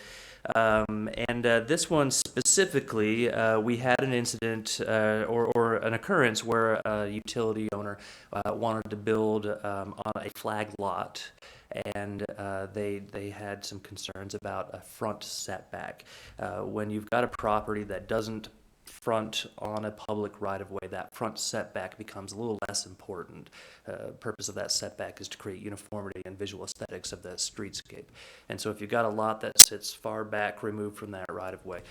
K: This one specifically, we had an incident or an occurrence where a utility owner wanted to build on a flag lot, and they had some concerns about a front setback. When you've got a property that doesn't front on a public right-of-way, that front setback becomes a little less important. Purpose of that setback is to create uniformity and visual aesthetics of the streetscape. And so if you've got a lot that sits far back, removed from that right-of-way,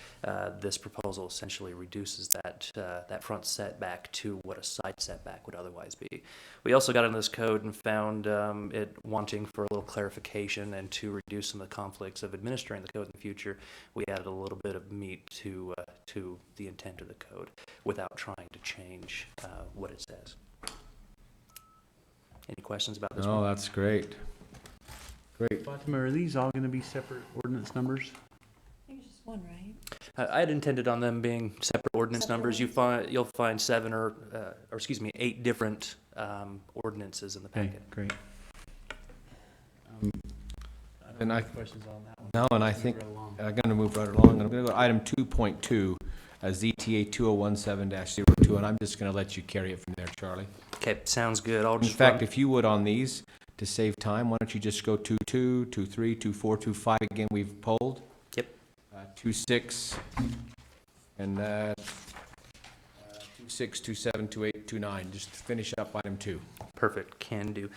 K: this proposal essentially reduces that front setback to what a side setback would otherwise be. We also got into this code and found it wanting for a little clarification, and to reduce some of the conflicts of administering the code in the future, we added a little bit of meat to the intent of the code without trying to change what it says. Any questions about this
A: Oh,
K: one?
A: that's great. Great.
C: Fatima, are these all going to be separate ordinance numbers?
B: I think it's just one, right?
K: I had intended on them being separate ordinance numbers. You'll find 8 different ordinances in the
C: Okay,
K: packet.
C: great.
A: And I-
C: questions on that one.
A: No, and I think I'm going to move right along. I'm going to go to item 2.2, ZTA 2017-02, and I'm just going to let you carry it from there, Charlie.
K: Okay, sounds good. I'll
A: In
K: just
A: fact,
K: run-
A: if you would on these, to save time, why don't you just go 2.2, 2.3, 2.4, 2.5 again, we've polled.
K: Yep.
A: 2.6, and 272829, just to finish up item 2.
K: Perfect, can do.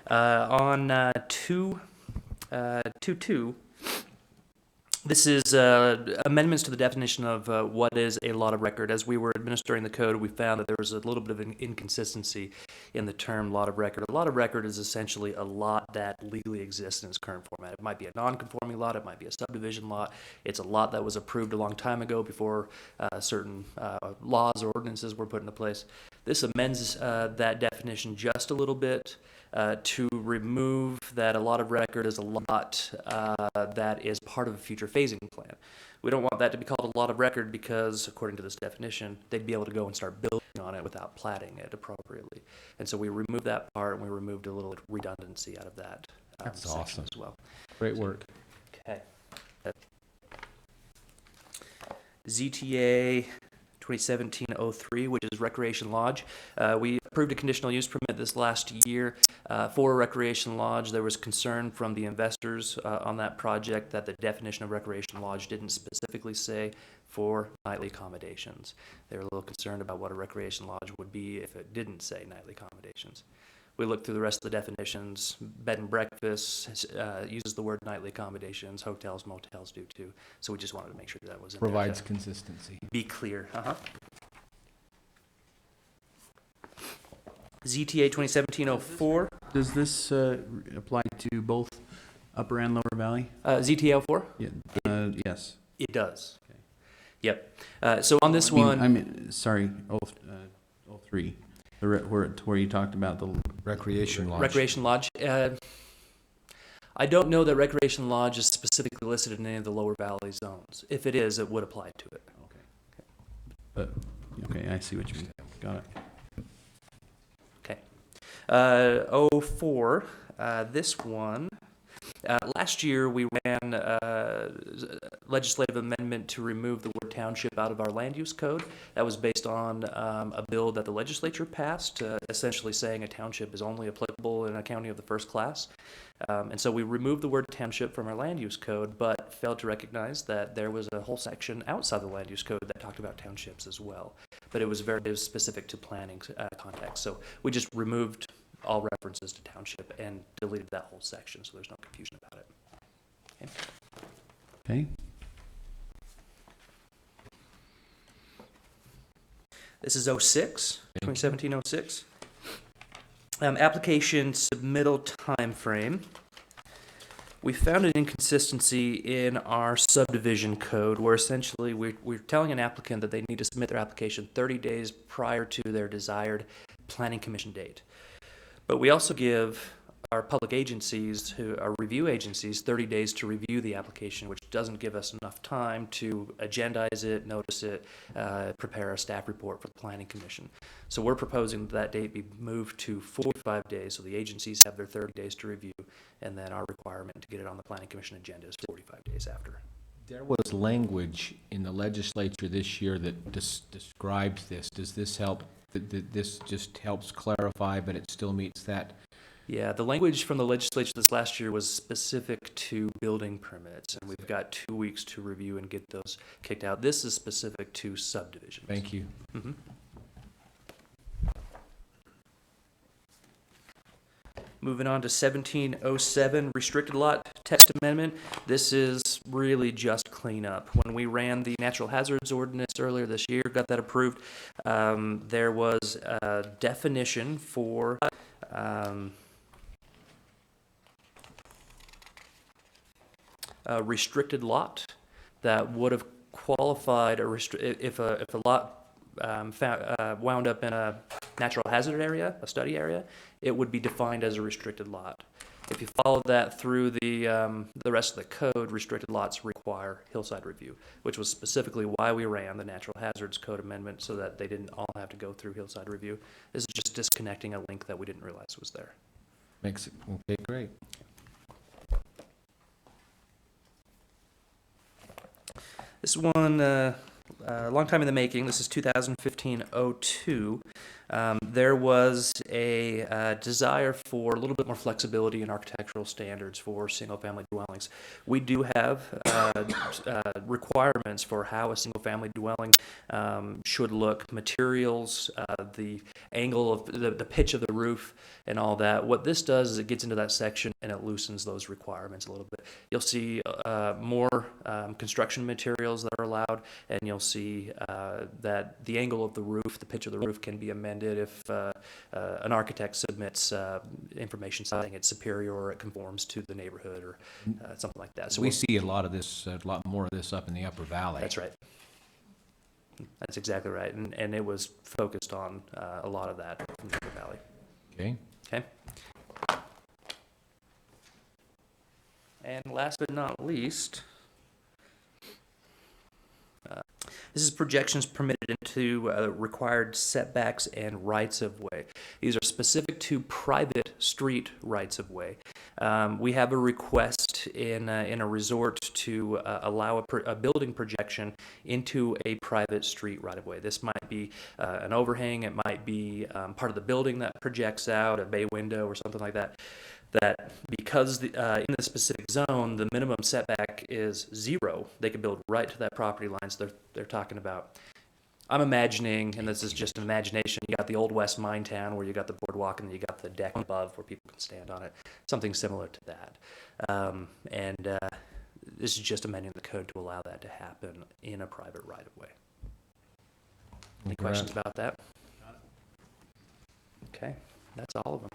K: On 2.2, this is amendments to the definition of what is a lot of record. As we were administering the code, we found that there was a little bit of an inconsistency in the term lot of record. A lot of record is essentially a lot that legally exists in its current format. It might be a non-conforming lot, it might be a subdivision lot. It's a lot that was approved a long time ago before certain laws or ordinances were put into place. This amends that definition just a little bit to remove that a lot of record is a lot that is part of a future phasing plan. We don't want that to be called a lot of record because, according to this definition, they'd be able to go and start building on it without platting it appropriately. And so we removed that part, and we removed a little redundancy out of that
A: That's
K: section
A: awesome.
K: as well.
A: Great work.
K: Okay. ZTA 2017-03, which is Recreation Lodge. We approved a conditional use permit this last year for a Recreation Lodge. There was concern from the investors on that project that the definition of Recreation Lodge didn't specifically say for nightly accommodations. They were a little concerned about what a Recreation Lodge would be if it didn't say nightly accommodations. We looked through the rest of the definitions. Bed and breakfast uses the word nightly accommodations. Hotels, motels do too. So we just wanted to make sure that was in
A: Provides
K: there
A: consistency.
K: to be clear. ZTA 2017-04.
C: Does this apply to both Upper and Lower Valley?
K: ZTA 04?
C: Yeah. Yes.
K: It does. Okay. Yep. So on this
C: I mean,
K: one,
C: sorry, 03, where you talked about the
A: Recreation Lodge.
K: Recreation Lodge. I don't know that Recreation Lodge is specifically listed in any of the Lower Valley zones. If it is, it would apply to it.
C: But okay, I see what you mean. Got it.
K: Okay. 04, this one. Last year, we ran a legislative amendment to remove the word township out of our land use code. That was based on a bill that the legislature passed, essentially saying a township is only applicable in a county of the first class. And so we removed the word township from our land use code, but failed to recognize that there was a whole section outside the land use code that talked about townships as well. But it was very specific to planning context. So we just removed all references to township and deleted that whole section, so there's no confusion about it.
C: Okay.
K: This is 06, 2017-06. Application submittal timeframe. We found an inconsistency in our subdivision code where essentially we're telling an applicant that they need to submit their application 30 days prior to their desired planning commission date. But we also give our public agencies, our review agencies, 30 days to review the application, which doesn't give us enough time to agendize it, notice it, prepare a staff report for the planning commission. So we're proposing that date be moved to 45 days, so the agencies have their 30 days to review, and then our requirement to get it on the planning commission agenda is 45 days after.
A: There was language in the legislature this year that describes this. Does this help? This just helps clarify, but it still meets that?
K: Yeah, the language from the legislature this last year was specific to building permits, and we've got 2 weeks to review and get those kicked out. This is specific to subdivisions.
A: Thank you.
K: Mm-hmm. Moving on to 1707, restricted lot text amendment. This is really just cleanup. When we ran the natural hazards ordinance earlier this year, got that approved, there was a definition for a restricted lot that would have qualified if a lot wound up in a natural hazard area, a study area, it would be defined as a restricted lot. If you follow that through the rest of the code, restricted lots require hillside review, which was specifically why we ran the natural hazards code amendment, so that they didn't all have to go through hillside review. This is just disconnecting a link that we didn't realize was there.
A: Makes it, okay, great.
K: This one, a long time in the making. This is 2015-02. There was a desire for a little bit more flexibility in architectural standards for single-family dwellings. We do have requirements for how a single-family dwelling should look, materials, the angle of the pitch of the roof, and all that. What this does is it gets into that section and it loosens those requirements a little bit. You'll see more construction materials that are allowed, and you'll see that the angle of the roof, the pitch of the roof, can be amended if an architect submits information saying it's superior or it conforms to the neighborhood or something like that. So
A: We see a lot more of this up in the Upper Valley.
K: that's right. That's exactly right, and it was focused on a lot of that from the Upper Valley.
A: Okay.
K: Okay. And last but not least, this is projections permitted into required setbacks and rights-of-way. These are specific to private street rights-of-way. We have a request in a resort to allow a building projection into a private street right-of-way. This might be an overhang, it might be part of the building that projects out, a bay window or something like that. That because in the specific zone, the minimum setback is 0, they could build right to that property line. So they're talking about, I'm imagining, and this is just an imagination, you got the Old West mine town where you got the boardwalk and you got the deck above where people can stand on it. Something similar to that. This is just amending the code to allow that to happen in a private right-of-way. Any questions about that? Okay, that's all of them.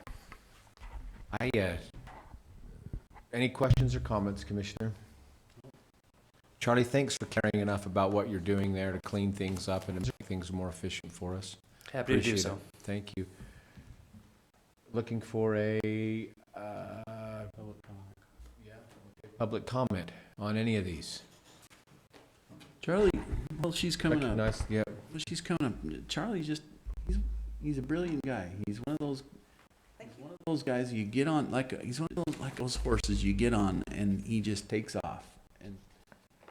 A: Any questions or comments, Commissioner? Charlie, thanks for caring enough about what you're doing there to clean things up and to make things more efficient for us.
K: Happy to do
A: Appreciate
K: so.
A: it. Thank you. Looking for a public comment on any of these.
C: Charlie, well, she's coming up.
A: Recognize, yeah.
C: Well, she's coming up. Charlie's just, he's a brilliant guy. He's one of those guys you get on, he's one of those, like those horses you get on and he just takes off. And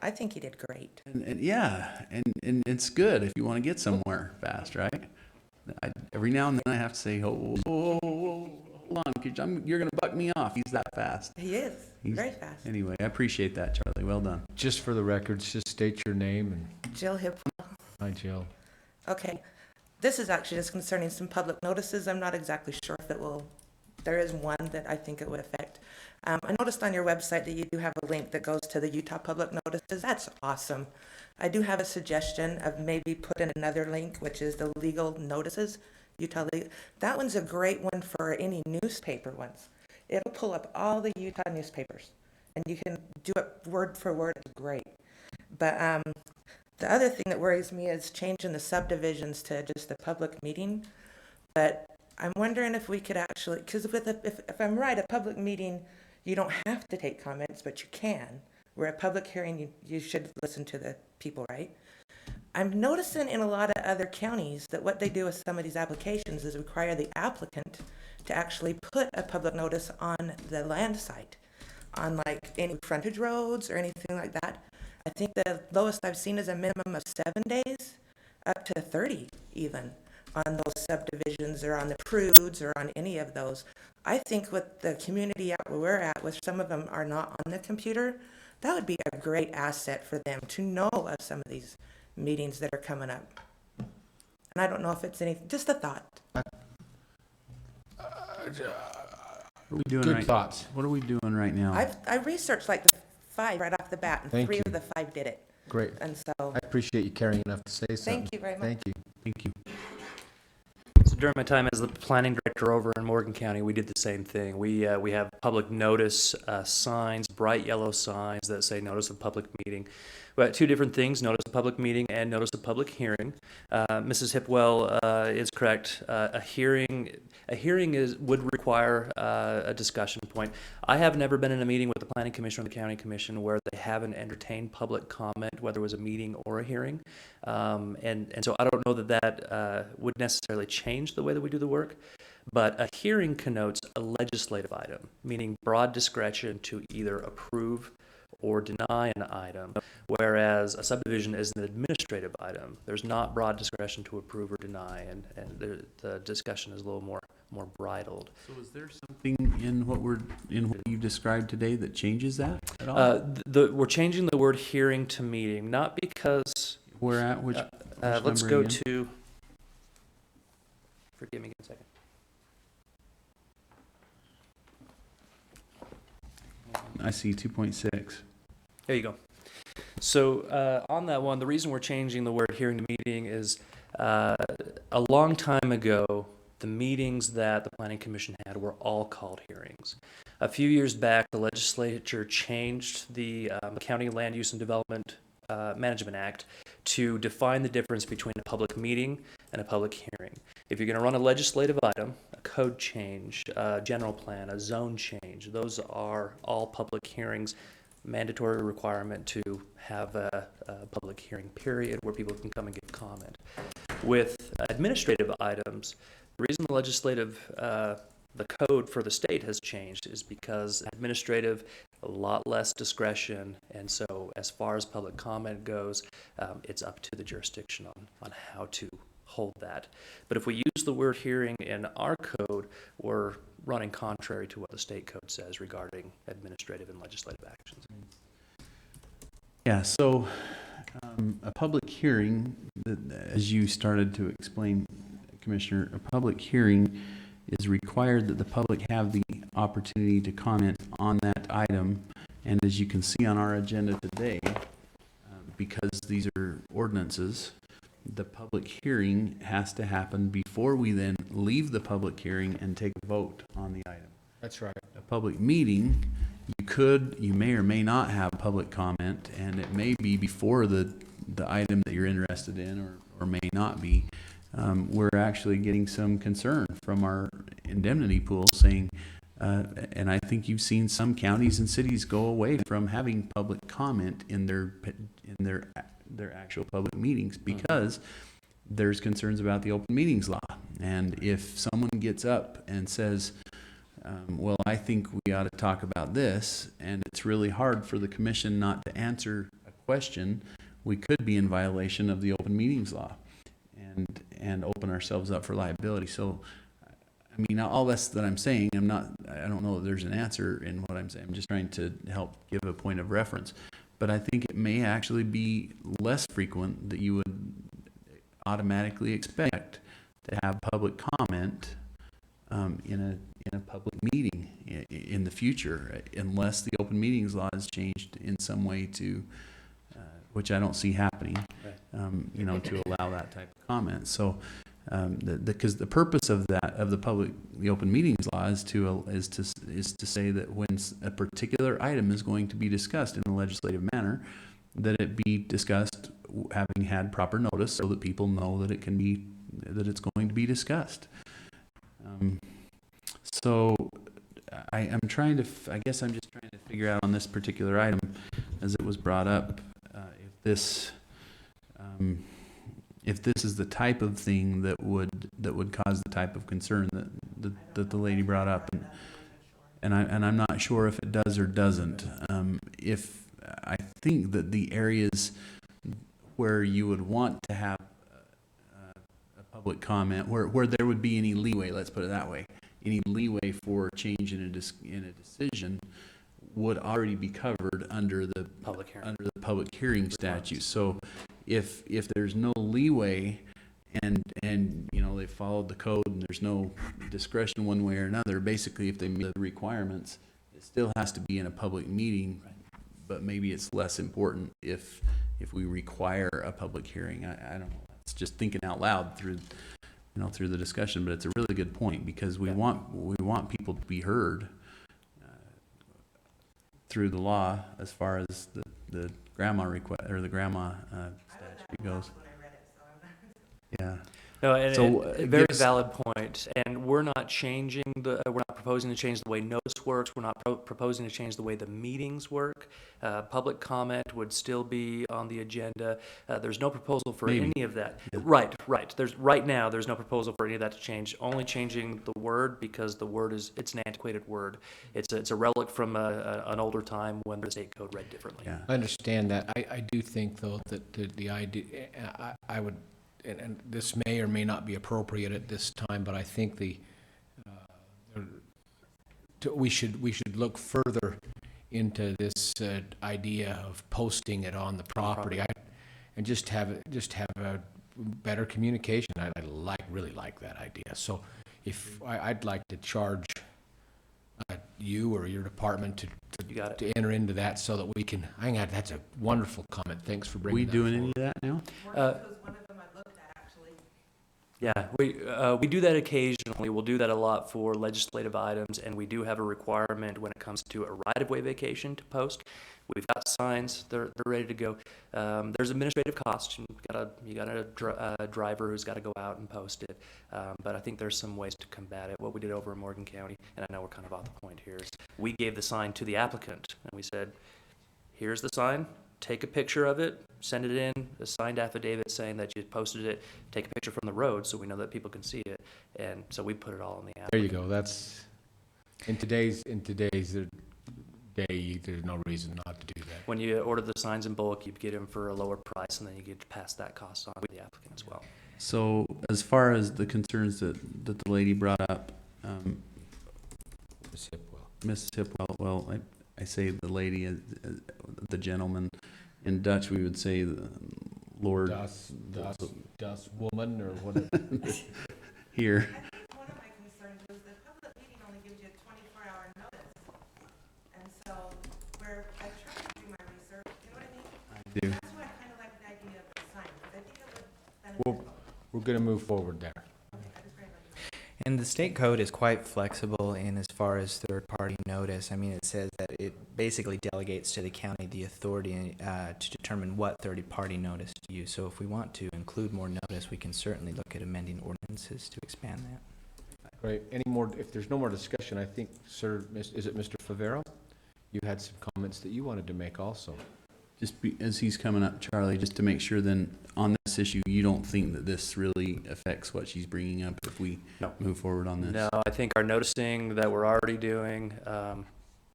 L: I think he did great.
C: and yeah, and it's good if you want to get somewhere fast, right? Every now and then I have to say, hold on, 'cause you're going to buck me off. He's that fast.
L: He is
C: He's-
L: very fast.
C: Anyway, I appreciate that, Charlie. Well done.
A: Just for the records, just state your name and,
L: Jill Hipwell.
A: hi, Jill.
L: Okay. This is actually just concerning some public notices. I'm not exactly sure if it will, there is one that I think it would affect. I noticed on your website that you do have a link that goes to the Utah Public Notices. That's awesome. I do have a suggestion of maybe put in another link, which is the legal notices, Utah legal. That one's a great one for any newspaper ones. It'll pull up all the Utah newspapers, and you can do it word for word. It's great. But the other thing that worries me is changing the subdivisions to just a public meeting. But I'm wondering if we could actually, because if I'm right, a public meeting, you don't have to take comments, but you can. Where a public hearing, you should listen to the people, right? I'm noticing in a lot of other counties that what they do with some of these applications is require the applicant to actually put a public notice on the land site, on like any frontage roads or anything like that. I think the lowest I've seen is a minimum of 7 days, up to 30 even, on those subdivisions or on the prudes or on any of those. I think with the community out where we're at, where some of them are not on the computer, that would be a great asset for them to know of some of these meetings that are coming up. And I don't know if it's just a thought.
C: What are we doing
A: Good
C: right
A: thoughts.
C: What are we doing right now?
L: I researched like the 5 right off the bat, and
A: Thank
L: 3
A: you.
L: of the 5 did it.
A: Great.
L: And so,
A: I appreciate you caring enough to say something.
L: thank you very much.
A: Thank you.
C: Thank you.
K: So during my time as the planning director over in Morgan County, we did the same thing. We have public notice signs, bright yellow signs that say notice of public meeting. We got 2 different things: notice of public meeting and notice of public hearing. Mrs. Hipwell is correct. A hearing would require a discussion point. I have never been in a meeting with the Planning Commission or the County Commission where they haven't entertained public comment, whether it was a meeting or a hearing. And so I don't know that would necessarily change the way that we do the work. But a hearing connotes a legislative item, meaning broad discretion to either approve or deny an item, whereas a subdivision is an administrative item. There's not broad discretion to approve or deny, and the discussion is a little more bridled.
C: So is there something in what you've described today that changes that at all?
K: We're changing the word hearing to meeting, not because.
C: Where at? Which
K: Let's
C: number
K: go
C: again?
K: to. Forgive me a second.
C: I see 2.6.
K: There you go. So on that one, the reason we're changing the word hearing to meeting is a long time ago, the meetings that the Planning Commission had were all called hearings. A few years back, the legislature changed the County Land Use and Development Management Act to define the difference between a public meeting and a public hearing. If you're going to run a legislative item, a code change, a general plan, a zone change, those are all public hearings. Mandatory requirement to have a public hearing period where people can come and give comment. With administrative items, the reason the legislative, the code for the state has changed is because administrative, a lot less discretion, and so as far as public comment goes, it's up to the jurisdiction on how to hold that. But if we use the word hearing in our code, we're running contrary to what the state code says regarding administrative and legislative actions.
C: Yeah, so a public hearing, as you started to explain, Commissioner, a public hearing is required that the public have the opportunity to comment on that item. And as you can see on our agenda today, because these are ordinances, the public hearing has to happen before we then leave the public hearing and take a vote on the item.
A: That's right.
C: A public meeting, you may or may not have public comment, and it may be before the item that you're interested in, or may not be. We're actually getting some concern from our indemnity pool saying, and I think you've seen some counties and cities go away from having public comment in their actual public meetings because there's concerns about the open meetings law. And if someone gets up and says, well, I think we ought to talk about this, and it's really hard for the commission not to answer a question, we could be in violation of the open meetings law and open ourselves up for liability. So, I mean, all this that I'm saying, I don't know that there's an answer in what I'm saying. I'm just trying to help give a point of reference. But I think it may actually be less frequent that you would automatically expect to have public comment in a public meeting in the future, unless the open meetings law is changed in some way to, which I don't see happening, to allow that type of comment. So, because the purpose of the open meetings law is to say that when a particular item is going to be discussed in a legislative manner, that it be discussed having had proper notice, so that people know that it's going to be discussed. So I'm trying to, I guess I'm just trying to figure out on this particular item, as it was brought up, if this is the type of thing that would cause the type of concern that the lady brought up, and I'm not sure if it does or doesn't. If I think that the areas where you would want to have a public comment, where there would be any leeway, let's put it that way, any leeway for change in a decision would already be covered under the public hearing statute. So if there's no leeway and they followed the code and there's no discretion one way or another, basically if they meet the requirements, it still has to be in a public meeting, but maybe it's less important if we require a public hearing. I don't know. It's just thinking out loud through the discussion, but it's a really good point, because we want people to be heard through the law as far as the grandma request or the grandma statute goes. Yeah.
K: No, and
C: So,
K: a very
C: give us-
K: valid point. And we're not changing we're not proposing to change the way notice works. We're not proposing to change the way the meetings work. Public comment would still be on the agenda. There's no proposal for
C: Maybe.
K: any of that.
C: Yeah.
K: Right. Right now, there's no proposal for any of that to change. Only changing the word because the word it's an antiquated word. It's a relic from an older time when the state code read differently.
C: Yeah.
A: I understand that. I do think, though, that the idea, I would, and this may or may not be appropriate at this time, but I think we should look further into this idea of posting it on the property, and just have a better communication. I really like that idea. So, if I'd like to charge you or your department
K: You got it.
A: to enter into that so that we can. I think that's a wonderful comment. Thanks for
C: Are
A: bringing
C: we
A: that
C: doing
A: forward.
C: any of that now?
L: One of them I looked at, actually.
K: Yeah, we do that occasionally. We'll do that a lot for legislative items, and we do have a requirement when it comes to a right-of-way vacation to post. We've got signs; they're ready to go. There's administrative costs. You got a driver who's got to go out and post it. But I think there's some ways to combat it. What we did over in Morgan County, and I know we're kind of off the point here, is we gave the sign to the applicant, and we said, "Here's the sign. Take a picture of it, send it in, a signed affidavit saying that you posted it, take a picture from the road so we know that people can see it." And so we put it all in the app.
A: There you go. That's in today's day. There's no reason not to do that.
K: When you order the signs in bulk, you get them for a lower price, and then you get to pass that cost on to the applicant as well.
C: So as far as the concerns that the lady brought up,
A: Ms. Hipwell.
C: Ms. Hipwell, well, I say the lady, the gentleman. In Dutch, we would say the Lord.
A: Das woman or whatever.
C: Here.
L: One of my concerns is the public meeting only gives you a 24-hour notice. And so where I try to do my research, you know what I mean?
C: I do.
L: That's why I kind of like the idea of the sign, because I think it would benefit.
A: We're going to move forward there.
L: Okay, I just very much.
I: And the state code is quite flexible in as far as third-party notice. I mean, it says that it basically delegates to the county the authority to determine what third-party notice to use. So if we want to include more notice, we can certainly look at amending ordinances to expand that.
A: Great. Any more? If there's no more discussion, I think, sir, is it Mr. Favero? You had some comments that you wanted to make also.
C: As he's coming up, Charlie, just to make sure then on this issue, you don't think that this really affects what she's bringing up if we
K: No.
C: move forward on this?
K: No, I think our noticing that we're already doing,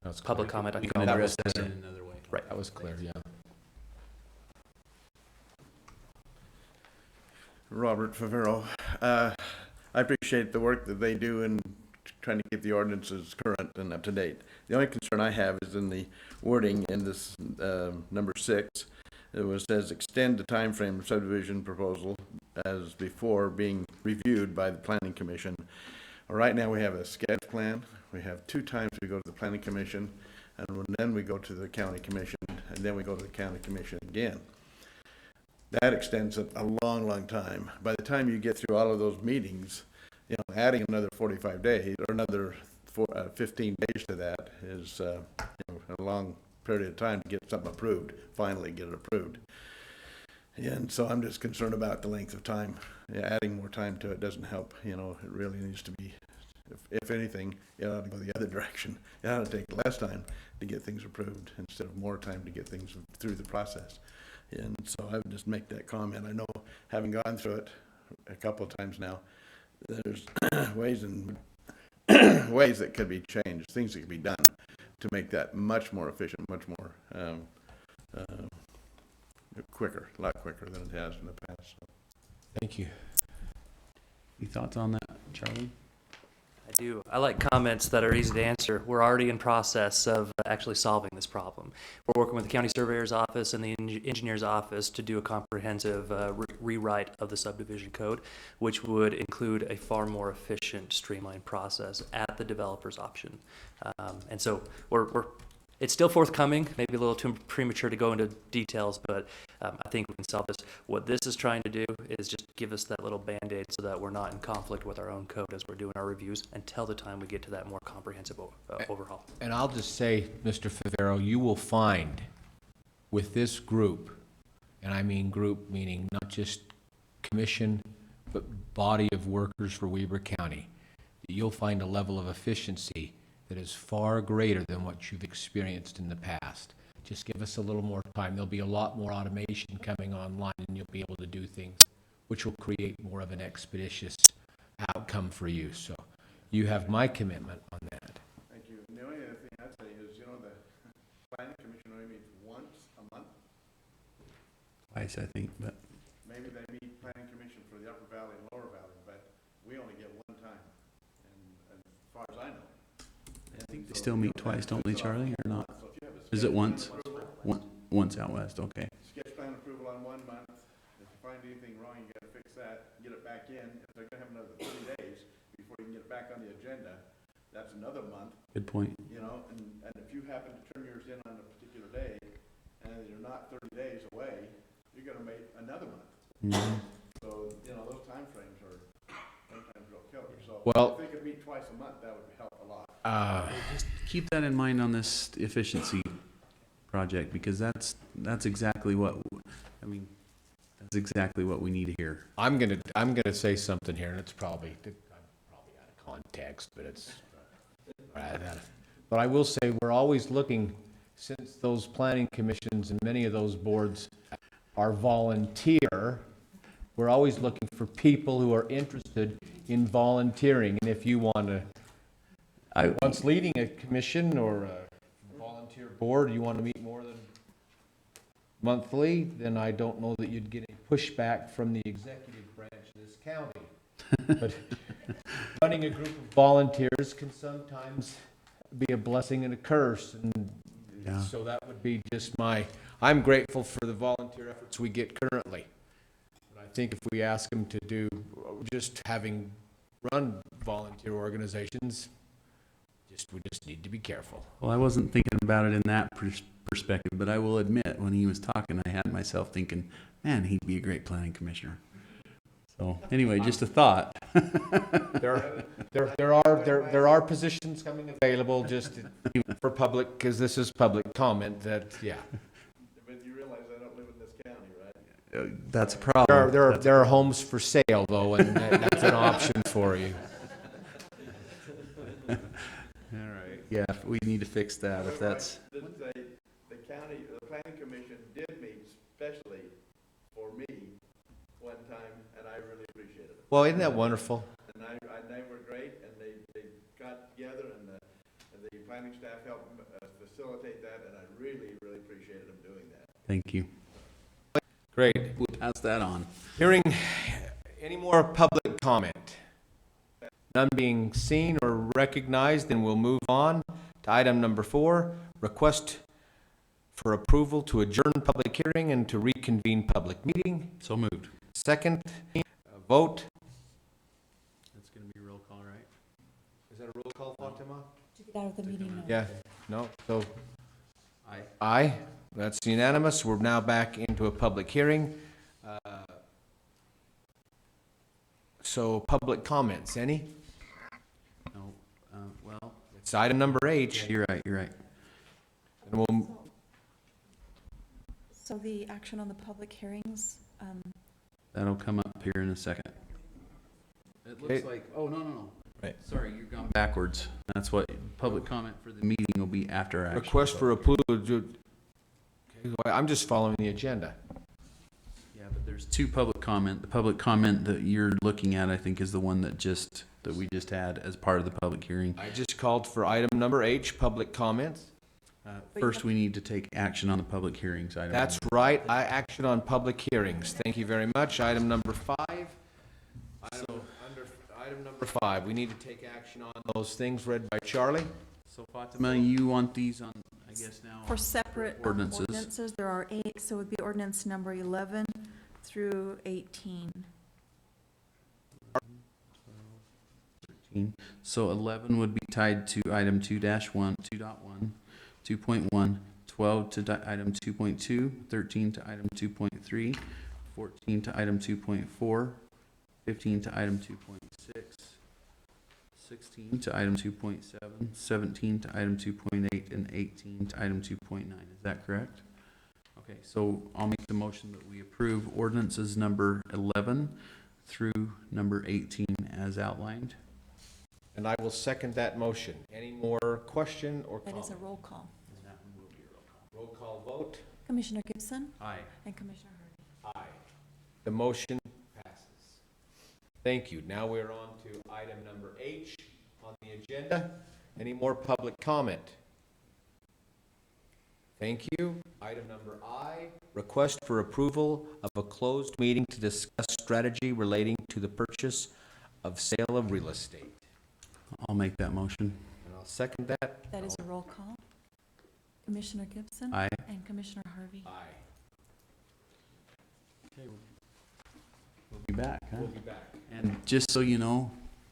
A: That's
K: public
A: clear.
K: comment, I
C: We
K: think
C: can
K: all the
C: address
K: rest
C: that
K: is
C: in another way.
K: right.
A: That was clear, yeah.
M: Robert Favero. I appreciate the work that they do in trying to keep the ordinances current and up to date. The only concern I have is in the wording in this number 6. It says extend the time frame of subdivision proposal as before being reviewed by the planning commission. Right now we have a sketch plan. We have 2 times we go to the planning commission, and then we go to the county commission, and then we go to the county commission again. That extends it a long, long time. By the time you get through all of those meetings, you know, adding another 45 days or another 15 days to that is you know, a long period of time to get something approved, finally get it approved. And so I'm just concerned about the length of time. Yeah, adding more time to it doesn't help. You know, it really needs to be, if anything, it ought to go the other direction. It ought to take less time to get things approved instead of more time to get things through the process. And so I would just make that comment. I know, having gone through it a couple of times now, there's ways that could be changed, things that could be done to make that much more efficient, much more quicker, a lot quicker than it has in the past. So.
A: Thank you.
C: Any thoughts on that, Charlie?
K: I do. I like comments that are easy to answer. We're already in process of actually solving this problem. We're working with the county surveyor's office and the engineer's office to do a comprehensive rewrite of the subdivision code, which would include a far more efficient, streamlined process at the developer's option. And so it's still forthcoming, maybe a little too premature to go into details, but I think we can solve this. What this is trying to do is just give us that little Band-Aid so that we're not in conflict with our own code as we're doing our reviews until the time we get to that more comprehensive overhaul.
A: And I'll just say, Mr. Favero, you will find with this group, and I mean group meaning not just commission, but body of workers for Weber County, that you'll find a level of efficiency that is far greater than what you've experienced in the past. Just give us a little more time. There'll be a lot more automation coming online, and you'll be able to do things which will create more of an expeditious outcome for you. So you have my commitment on that.
M: Thank you. And the only other thing I'd say is, you know, the planning commission only meets once a month.
C: Twice, I think, but
M: Maybe they meet planning commission for the upper valley and lower valley, but we only get one time. And as far as I know.
C: I think they still meet twice, don't they, Charlie, or not?
M: So if you have a
C: Is it
M: sketch
C: once?
M: plan approval,
C: Once out west, okay.
M: sketch plan approval on 1 month, if you find anything wrong, you gotta fix that, get it back in. If they're gonna have another 30 days before you can get it back on the agenda, that's another month,
C: Good point.
M: you know, and if you happen to turn yours in on a particular day, and you're not 30 days away, you're gonna make another month.
C: Mhm.
M: So, you know, those timeframes are sometimes real killer. So
A: Well-
M: if they could meet twice a month, that would help a lot.
C: Just keep that in mind on this efficiency project, because that's exactly what, I mean, that's exactly what we need to hear.
A: I'm gonna say something here, and I'm probably out of context, but it's, but I will say, we're always looking, since those planning commissions and many of those boards are volunteer, we're always looking for people who are interested in volunteering, and if you want to, once leading a commission or a volunteer board, you want to meet more than monthly, then I don't know that you'd get any pushback from the executive branch of this county. But running a group of volunteers can sometimes be a blessing and a curse, and
C: Yeah.
A: so that would be just I'm grateful for the volunteer efforts we get currently. But I think if we ask them to do, just having run volunteer organizations, we just need to be careful.
C: Well, I wasn't thinking about it in that perspective, but I will admit, when he was talking, I had myself thinking, man, he'd be a great planning commissioner. So anyway, just a thought.
A: There are positions coming available just for public, because this is public comment, that, yeah.
M: But you realize I don't live in this county, right?
C: That's a problem.
A: There are homes for sale, though, and that's an option for you.
C: All right. Yeah, we need to fix that if that's.
M: The county, the planning commission did meet specially for me one time, and I really appreciated it.
A: Well, isn't that wonderful?
M: And they were great, and they got together, and the planning staff helped facilitate that, and I really, really appreciated them doing that.
C: Thank you.
A: Great.
C: We'll pass that on.
A: Hearing any more public comment? None being seen or recognized, then we'll move on to item number 4, request for approval to adjourn public hearing and to reconvene public meeting.
C: So moved.
A: Second, vote.
C: That's going to be a roll call, right?
A: Is that a roll call, Fatima?
B: To get out of the meeting.
A: Yeah, no, so
C: Aye.
A: aye, that's unanimous. We're now back into a public hearing. So public comments, any?
C: No. Well,
A: It's item number H.
C: you're right. You're right.
A: And we'll,
B: So the action on the public hearings,
C: That'll come up here in a second. It looks
A: Okay.
C: like, oh, no.
A: Right.
C: Sorry, you've gone backwards. That's what, public comment for the meeting will be after action.
A: request for approval, okay, I'm just following the agenda.
C: Yeah, but there's two public comment. The public comment that you're looking at, I think, is the one that we just had as part of the public hearing.
A: I just called for item number H, public comments.
C: First, we need to take action on the public hearings item.
A: That's right, action on public hearings. Thank you very much. Item number 5. Item number 5, we need to take action on those things read by Charlie.
C: So Fatima, you want these on, I guess now?
B: for separate
C: Ordinances.
B: there are 8, so it would be ordinance number 11 through 18.
C: So 11 would be tied to item 2-1, 2.1, 2.1, 12 to item 2.2, 13 to item 2.3, 14 to item 2.4, 15 to item 2.6, 16 to item 2.7, 17 to item 2.8, and 18 to item 2.9. Is that correct? Okay, so I'll make the motion that we approve ordinances number 11 through number 18 as outlined.
A: And I will second that motion. Any more question or
B: That
A: comment?
B: is a roll call.
A: Roll call vote.
B: Commissioner Gibson
C: Aye.
B: and Commissioner Harvey.
A: Aye. The motion passes. Thank you. Now we're on to item number H on the agenda. Any more public comment? Thank you. Item number I, request for approval of a closed meeting to discuss strategy relating to the purchase of sale of real estate.
C: I'll make that motion.
A: And I'll second that.
B: That is a roll call. Commissioner Gibson
C: Aye.
B: and Commissioner Harvey.
A: Aye.
C: We'll be back, huh?
A: We'll be back.
C: And just so you know,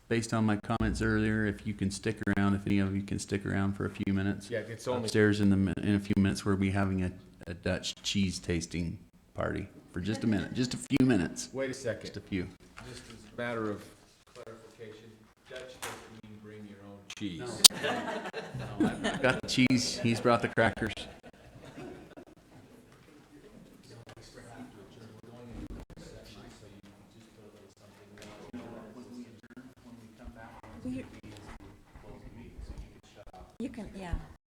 C: based on my comments earlier, if you can stick around, if any of you can stick around for a few minutes.
A: Yeah, it's only,
C: Upstairs in a few minutes, we'll be having a Dutch cheese tasting party for just a minute, just a few minutes,
A: wait a second.
C: just a few.
A: Just as a matter of clarification, Dutch doesn't mean bring your own cheese.
C: I've got the cheese, he's brought the crackers.
B: You can, yeah.